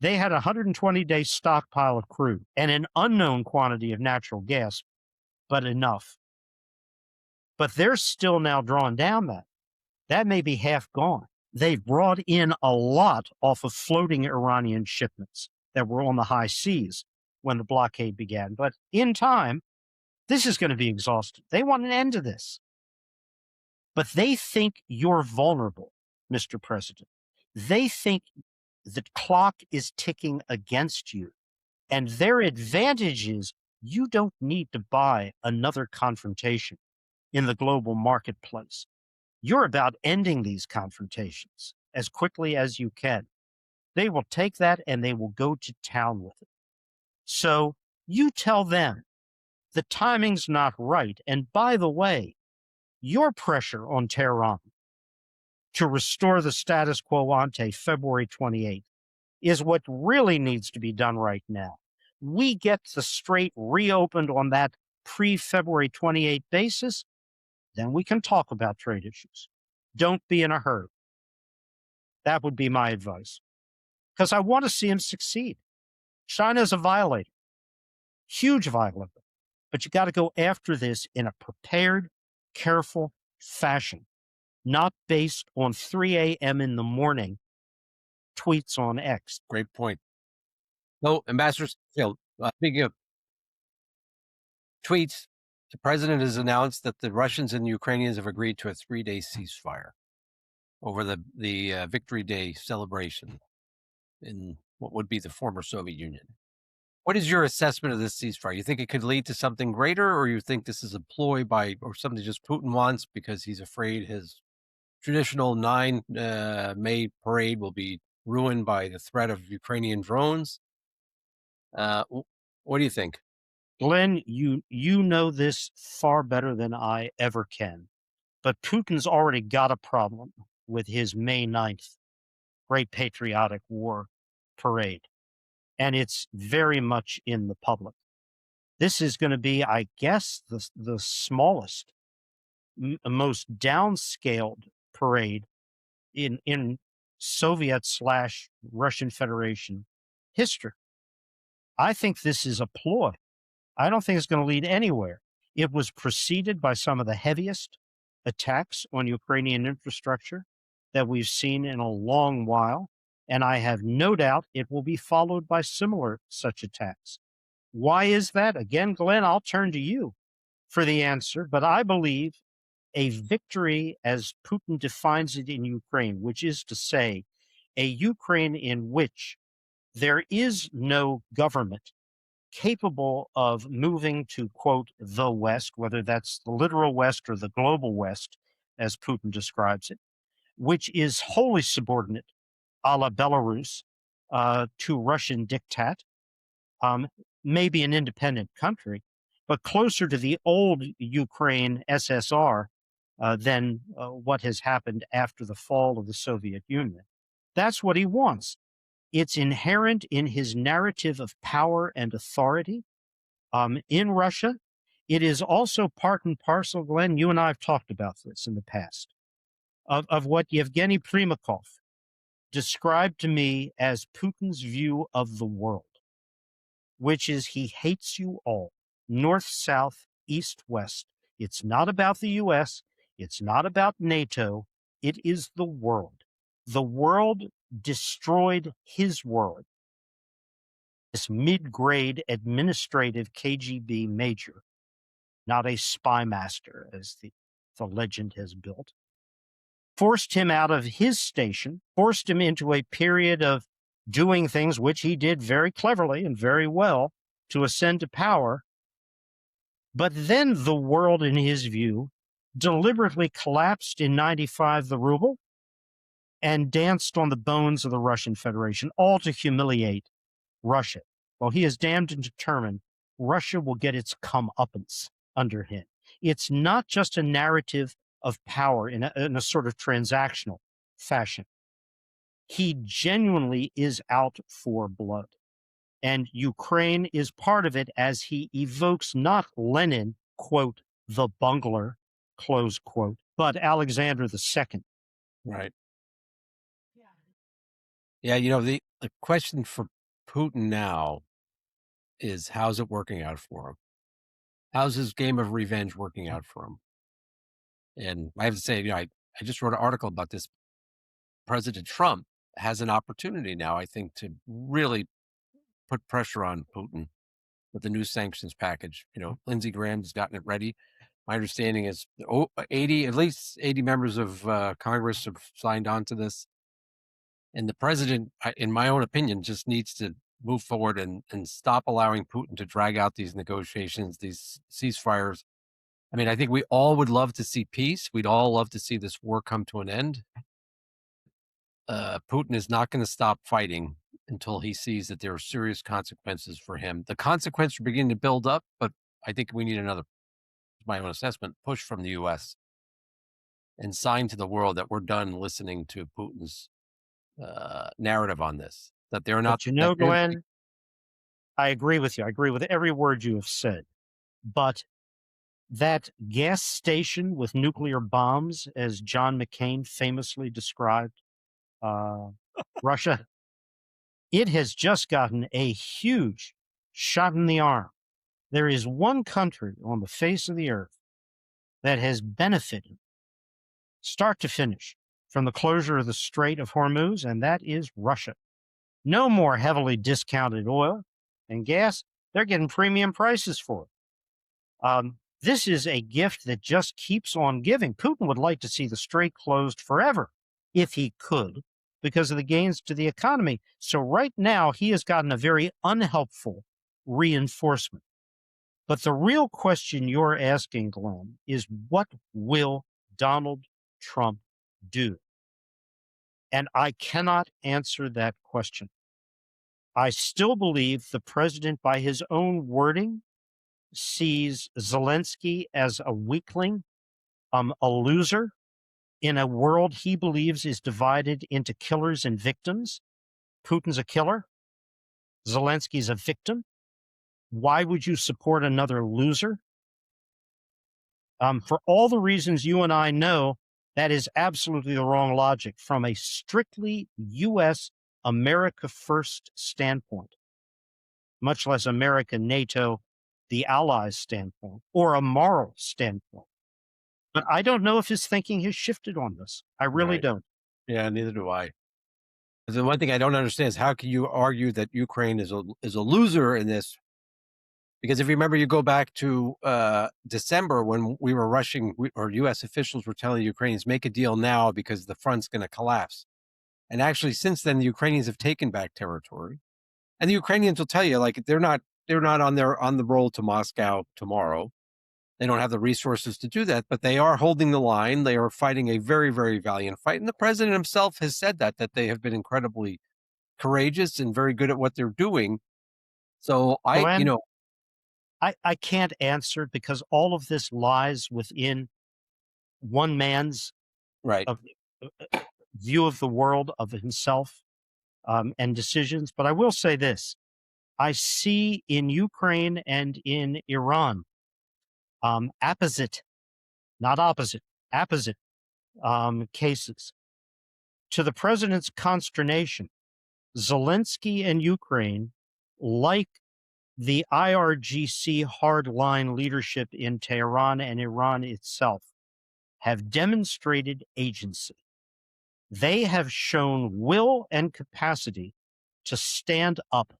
They had a 120-day stockpile of crude and an unknown quantity of natural gas, but enough. But they're still now drawing down that. That may be half gone. They've brought in a lot off of floating Iranian shipments that were on the high seas when the blockade began. But in time, this is going to be exhausted. They want an end to this. But they think you're vulnerable, Mr. President. They think the clock is ticking against you. And their advantage is you don't need to buy another confrontation in the global marketplace. You're about ending these confrontations as quickly as you can. They will take that and they will go to town with it. So you tell them the timing's not right. And by the way, your pressure on Tehran to restore the status quo ante February 28th is what really needs to be done right now. We get the strait reopened on that pre-February 28 basis, then we can talk about trade issues. Don't be in a hurry. That would be my advice. Because I want to see him succeed. China is a violator, huge violator. But you got to go after this in a prepared, careful fashion, not based on 3 a.m. in the morning tweets on X. Great point. So, Ambassador Satterfield, speaking of tweets, the president has announced that the Russians and the Ukrainians have agreed to a 3-day ceasefire over the Victory Day celebration in what would be the former Soviet Union. What is your assessment of this ceasefire? You think it could lead to something greater, or you think this is a ploy or something just Putin wants because he's afraid his traditional 9 May parade will be ruined by the threat of Ukrainian drones? What do you think? Glenn, you know this far better than I ever can. But Putin's already got a problem with his May 9th Great Patriotic War parade. And it's very much in the public. This is going to be, I guess, the smallest, most downscaled parade in Soviet/Russian Federation history. I think this is a ploy. I don't think it's going to lead anywhere. It was preceded by some of the heaviest attacks on Ukrainian infrastructure that we've seen in a long while. And I have no doubt it will be followed by similar such attacks. Why is that? Again, Glenn, I'll turn to you for the answer. But I believe a victory, as Putin defines it in Ukraine, which is to say, a Ukraine in which there is no government capable of moving to, quote, the West, whether that's the literal West or the global West, as Putin describes it, which is wholly subordinate a la Belarus to Russian diktat, maybe an independent country, but closer to the old Ukraine SSR than what has happened after the fall of the Soviet Union. That's what he wants. It's inherent in his narrative of power and authority in Russia. It is also part and parcel, Glenn, you and I have talked about this in the past, of what Yevgeny Primakov described to me as Putin's view of the world, which is he hates you all, north, south, east, west. It's not about the U.S. It's not about NATO. It is the world. The world destroyed his world. This mid-grade administrative KGB major, not a spy master, as the legend has built, forced him out of his station, forced him into a period of doing things which he did very cleverly and very well to ascend to power. But then the world, in his view, deliberately collapsed in 95 the ruble and danced on the bones of the Russian Federation, all to humiliate Russia. Well, he is damned and determined Russia will get its comeuppance under him. It's not just a narrative of power in a sort of transactional fashion. He genuinely is out for blood. And Ukraine is part of it as he evokes not Lenin, quote, the bungler, close quote, but Alexander II. Right. Yeah, the question for Putin now is how's it working out for him? How's his game of revenge working out for him? And I have to say, I just wrote an article about this. President Trump has an opportunity now, I think, to really put pressure on Putin with the new sanctions package. Lindsey Graham has gotten it ready. My understanding is at least 80 members of Congress have signed on to this. And the president, in my own opinion, just needs to move forward and stop allowing Putin to drag out these negotiations, these ceasefires. I mean, I think we all would love to see peace. We'd all love to see this war come to an end. Putin is not going to stop fighting until he sees that there are serious consequences for him. The consequences are beginning to build up, but I think we need another, my own assessment, push from the U.S. and sign to the world that we're done listening to Putin's narrative on this. That they're not. But Glenn, I agree with you. I agree with every word you have said. But that gas station with nuclear bombs, as John McCain famously described Russia, it has just gotten a huge shot in the arm. There is one country on the face of the earth that has benefited, start to finish, from the closure of the Strait of Hormuz, and that is Russia. No more heavily discounted oil and gas. They're getting premium prices for it. This is a gift that just keeps on giving. Putin would like to see the strait closed forever if he could, because of the gains to the economy. So right now, he has gotten a very unhelpful reinforcement. But the real question you're asking, Glenn, is what will Donald Trump do? And I cannot answer that question. I still believe the president, by his own wording, sees Zelensky as a weakling, a loser in a world he believes is divided into killers and victims. Putin's a killer. Zelensky's a victim. Why would you support another loser? For all the reasons you and I know, that is absolutely the wrong logic from a strictly U.S. America first standpoint, much less America, NATO, the Allies standpoint, or a moral standpoint. But I don't know if his thinking has shifted on this. I really don't. Yeah, neither do I. The one thing I don't understand is how can you argue that Ukraine is a loser in this? Because if you remember, you go back to December when we were or U.S. officials were telling the Ukrainians, make a deal now because the front's going to collapse. And actually, since then, the Ukrainians have taken back territory. And the Ukrainians will tell you, like, they're not on the roll to Moscow tomorrow. They don't have the resources to do that, but they are holding the line. They are fighting a very, very valiant fight. And the president himself has said that they have been incredibly courageous and very good at what they're doing. So Glenn, I can't answer because all of this lies within one man's view of the world, of himself, and decisions. But I will say this. I see in Ukraine and in Iran apposite, not opposite, apposite cases. To the president's consternation, Zelensky and Ukraine, like the IRGC hardline leadership in Tehran and Iran itself, have demonstrated agency. They have shown will and capacity to stand up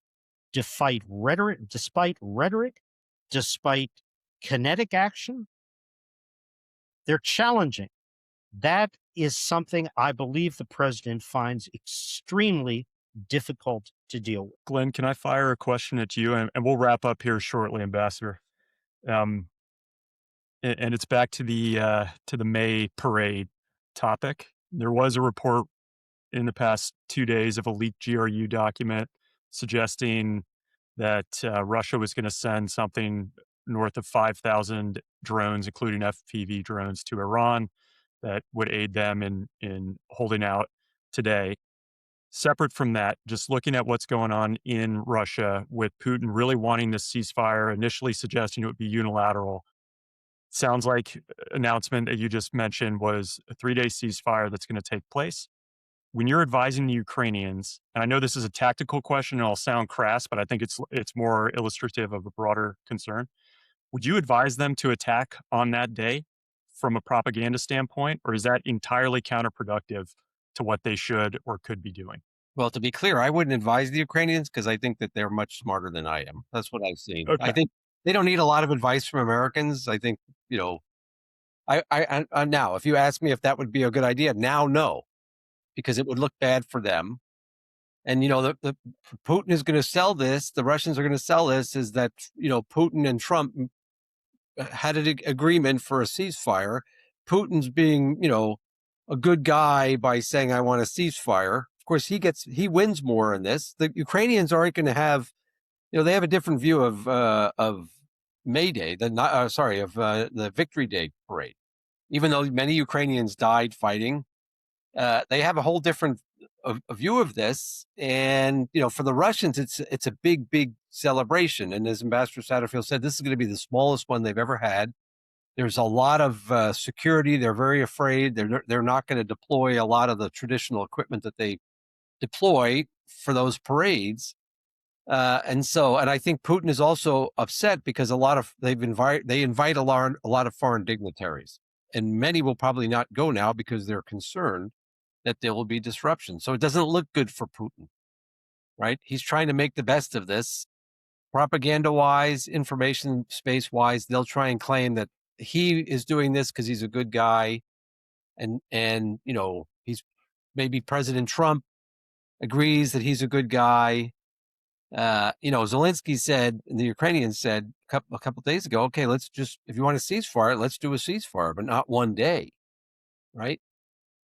despite rhetoric, despite kinetic action. They're challenging. That is something I believe the president finds extremely difficult to deal with. Glenn, can I fire a question at you? And we'll wrap up here shortly, Ambassador. And it's back to the May parade topic. There was a report in the past 2 days of a leaked GRU document suggesting that Russia was going to send something north of 5,000 drones, including FPV drones, to Iran that would aid them in holding out today. Separate from that, just looking at what's going on in Russia with Putin really wanting this ceasefire, initially suggesting it would be unilateral. Sounds like announcement that you just mentioned was a 3-day ceasefire that's going to take place. when you're advising the Ukrainians, and I know this is a tactical question and I'll sound crass, but I think it's more illustrative of a broader concern. Would you advise them to attack on that day from a propaganda standpoint, or is that entirely counterproductive to what they should or could be doing? Well, to be clear, I wouldn't advise the Ukrainians because I think that they're much smarter than I am. That's what I've seen. I Okay. think they don't need a lot of advice from Americans. I think, now, if you ask me if that would be a good idea, now, no, because it would look bad for them. And, the Putin is going to sell this. The Russians are going to sell this is that, Putin and Trump had an agreement for a ceasefire. Putin's being, a good guy by saying, I want a ceasefire. Of course, he wins more in this. The Ukrainians aren't going to have, they have a different view of May Day, the Victory Day parade. Even though many Ukrainians died fighting, they have a whole different a view of this. And, for the Russians, it's a big, big celebration. And as Ambassador Satterfield said, this is going to be the smallest one they've ever had. There's a lot of security. They're very afraid. They're not going to deploy a lot of the traditional equipment that they deploy for those parades. And I think Putin is also upset because they invite a lot of foreign dignitaries, and many will probably not go now because they're concerned that there will be disruption. So it doesn't look good for Putin, right? He's trying to make the best of this. Propaganda-wise, information space-wise, they'll try and claim that he is doing this because he's a good guy, and he's maybe President Trump agrees that he's a good guy. Zelensky said, and the Ukrainians said a couple days ago, okay, if you want a ceasefire, let's do a ceasefire, but not one day, right?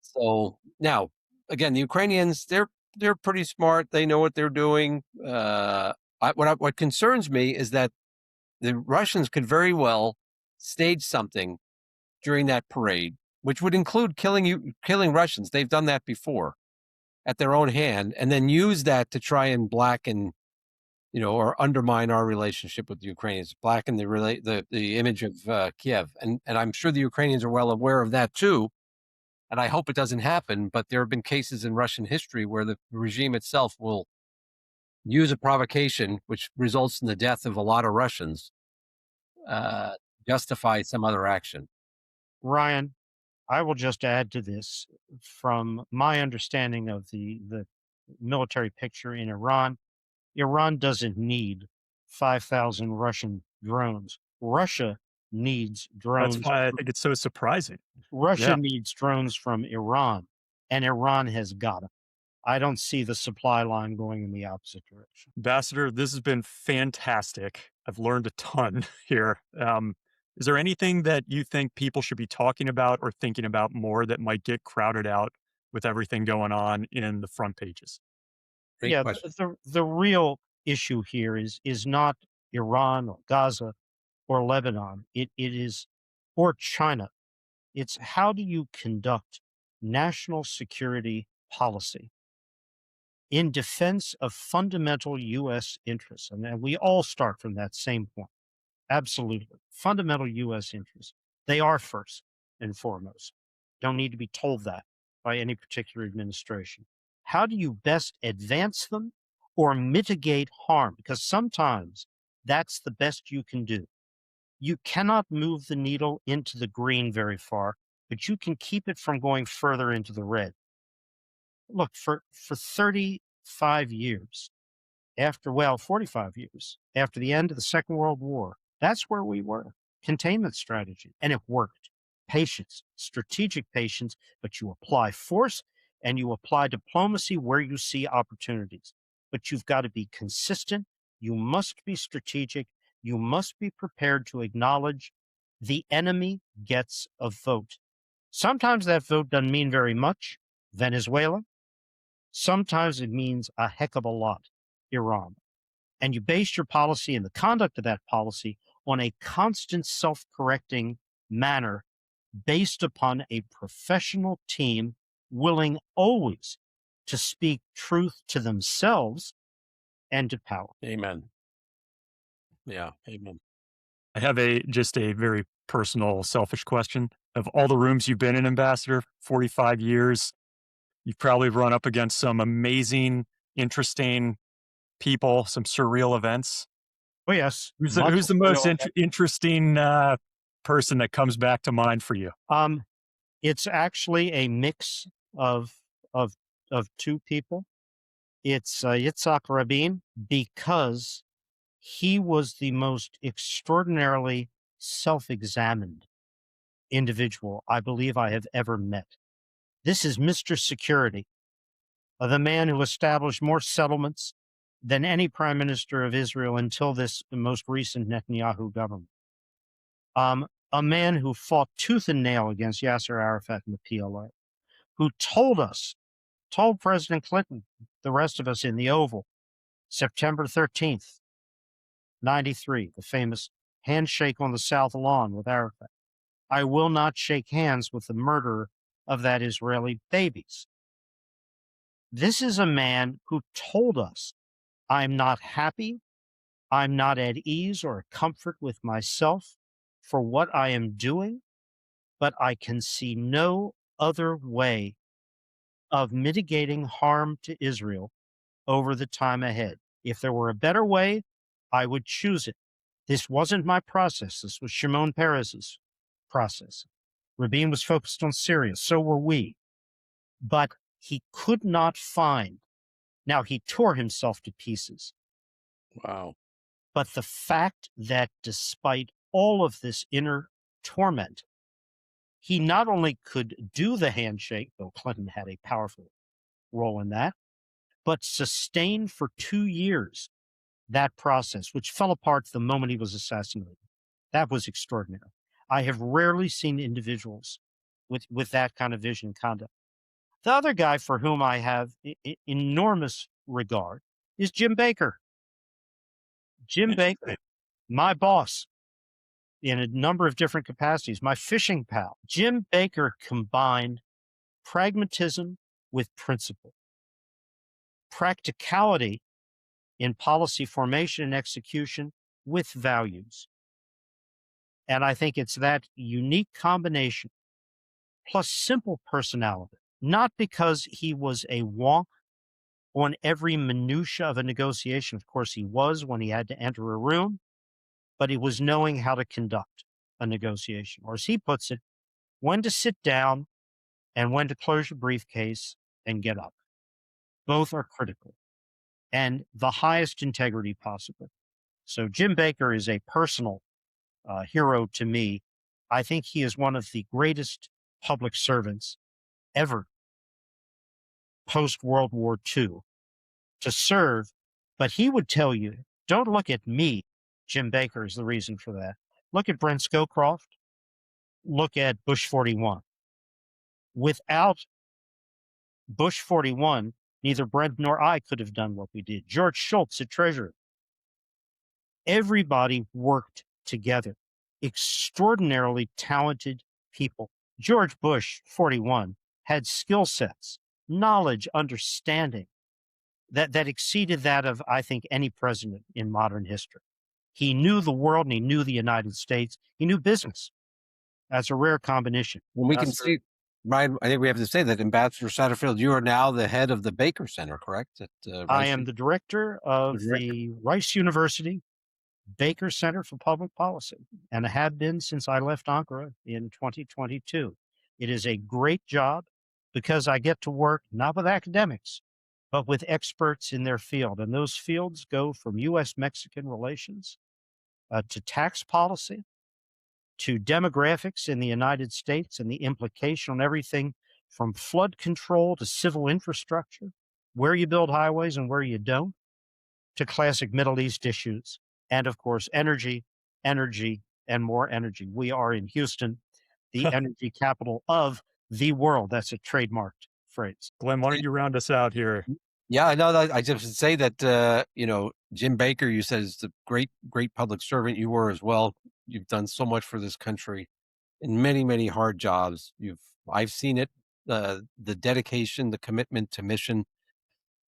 So now, again, the Ukrainians, they're pretty smart. They know what they're doing. What concerns me is that the Russians could very well stage something during that parade, which would include killing Russians. They've done that before at their own hand, and then use that to try and blacken, or undermine our relationship with the Ukrainians, blacken the image of Kiev. And I'm sure the Ukrainians are well aware of that too. And I hope it doesn't happen, but there have been cases in Russian history where the regime itself will use a provocation, which results in the death of a lot of Russians, justify some other action. Ryan, I will just add to this from my understanding of the military picture in Iran. Iran doesn't need 5,000 Russian drones. Russia needs drones. That's why I think it's so surprising. Russia Yeah. needs drones from Iran, and Iran has got them. I don't see the supply line going in the opposite direction. Ambassador, this has been fantastic. I've learned a ton here. Is there anything that you think people should be talking about or thinking about more that might get crowded out with everything going on in the front pages? Great question. The real issue here is not Iran or Gaza or Lebanon. It is, or China. It's how do you conduct national security policy in defense of fundamental U.S. interests? And we all start from that same point. Absolutely. Fundamental U.S. interests. They are first and foremost. Don't need to be told that by any particular administration. How do you best advance them or mitigate harm? Because sometimes that's the best you can do. You cannot move the needle into the green very far, but you can keep it from going further into the red. Look, for 35 years, 45 years after the end of the Second World War, that's where we were. Containment strategy. And it worked. Patience, strategic patience, but you apply force and you apply diplomacy where you see opportunities. But you've got to be consistent. You must be strategic. You must be prepared to acknowledge the enemy gets a vote. Sometimes that vote doesn't mean very much. Venezuela. Sometimes it means a heck of a lot. Iran. And you base your policy and the conduct of that policy on a constant self-correcting manner based upon a professional team willing always to speak truth to themselves and to power. Amen. Yeah, amen. I have just a very personal, selfish question. Of all the rooms you've been in, Ambassador, 45 years, You've probably run up against some amazing, interesting people, some surreal events. Oh, yes. Who's the most interesting person that comes back to mind for you? It's actually a mix of of two people. It's Yitzhak Rabin, because he was the most extraordinarily self-examined individual I believe I have ever met. This is Mr. Security, the man who established more settlements than any prime minister of Israel until this most recent Netanyahu government. A man who fought tooth and nail against Yasser Arafat and the PLA, who told President Clinton, the rest of us in the Oval, September 13th, 93, the famous handshake on the South Lawn with Arafat, I will not shake hands with the murderer of that Israeli babies. This is a man who told us, I'm not happy, I'm not at ease or at comfort with myself for what I am doing, but I can see no other way of mitigating harm to Israel over the time ahead. If there were a better way, I would choose it. This wasn't my process. This was Shimon Peres's process. Rabin was focused on Syria. So were we. But he could not find. Now, he tore himself to pieces. Wow. But the fact that despite all of this inner torment, he not only could do the handshake, though Clinton had a powerful role in that, but sustained for 2 years that process, which fell apart the moment he was assassinated. That was extraordinary. I have rarely seen individuals with that kind of vision and conduct. The other guy for whom I have enormous regard is Jim Baker. Jim Baker, my boss in a number of different capacities, my fishing pal. Jim Baker combined pragmatism with principle, practicality in policy formation and execution with values. And I think it's that unique combination plus simple personality, not because he was a wonk on every minutia of a negotiation. Of course, he was when he had to enter a room, but it was knowing how to conduct a negotiation, or as he puts it, when to sit down and when to close your briefcase and get up. Both are critical and the highest integrity possible. So Jim Baker is a personal hero to me. I think he is one of the greatest public servants ever post World War II to serve. But he would tell you, don't look at me. Jim Baker is the reason for that. Look at Brent Scowcroft. Look at Bush 41. Without Bush 41, neither Brent nor I could have done what we did. George Shultz at Treasury. Everybody worked together. Extraordinarily talented people. George Bush 41 had skill sets, knowledge, understanding that exceeded that of, I think, any president in modern history. He knew the world and he knew the United States. He knew business. That's a rare combination. Well, we can see, Ryan, I think we have to say that Ambassador Satterfield, you are now the head of the Baker Center, correct? I am the director of the Rice University Baker Center for Public Policy, and I have been since I left Ankara in 2022. It is a great job because I get to work not with academics, but with experts in their field. And those fields go from U.S.-Mexican relations to tax policy, to demographics in the United States and the implication on everything from flood control to civil infrastructure, where you build highways and where you don't, to classic Middle East issues. And of course, energy, and more energy. We are in Houston, the energy capital of the world. That's a trademarked phrase. Glenn, why don't you round us out here? Yeah, I know that. I just say that, Jim Baker, you said, is the great public servant. You were as well. You've done so much for this country in many, many hard jobs. I've seen it, the dedication, the commitment to mission.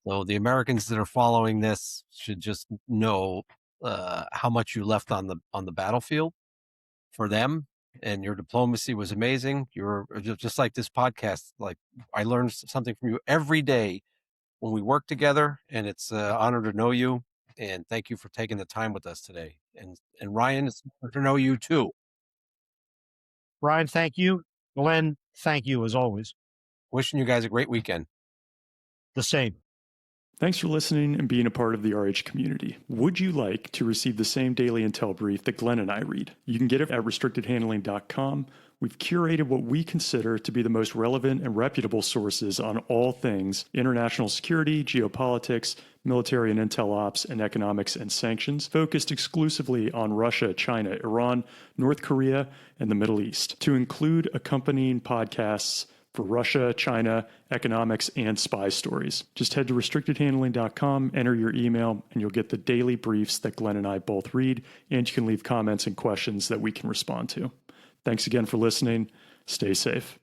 So the Americans that are following this should just know how much you left on the battlefield for them and your diplomacy was amazing. You're just like this podcast. Like, I learned something from you every day when we work together, and it's an honor to know you. And thank you for taking the time with us today. And Ryan, it's an honor to know you too. Ryan, thank you. Glenn, thank you as always. Wishing you guys a great weekend. The same. Thanks for listening and being a part of the RH community. Would you like to receive the same daily intel brief that Glenn and I read? You can get it at restrictedhandling.com. We've curated what we consider to be the most relevant and reputable sources on all things international security, geopolitics, military and intel ops, and economics and sanctions, focused exclusively on Russia, China, Iran, North Korea, and the Middle East, to include accompanying podcasts for Russia, China, economics, and spy stories. Just head to restrictedhandling.com, enter your email, and you'll get the daily briefs that Glenn and I both read, and you can leave comments and questions that we can respond to. Thanks again for listening. Stay safe.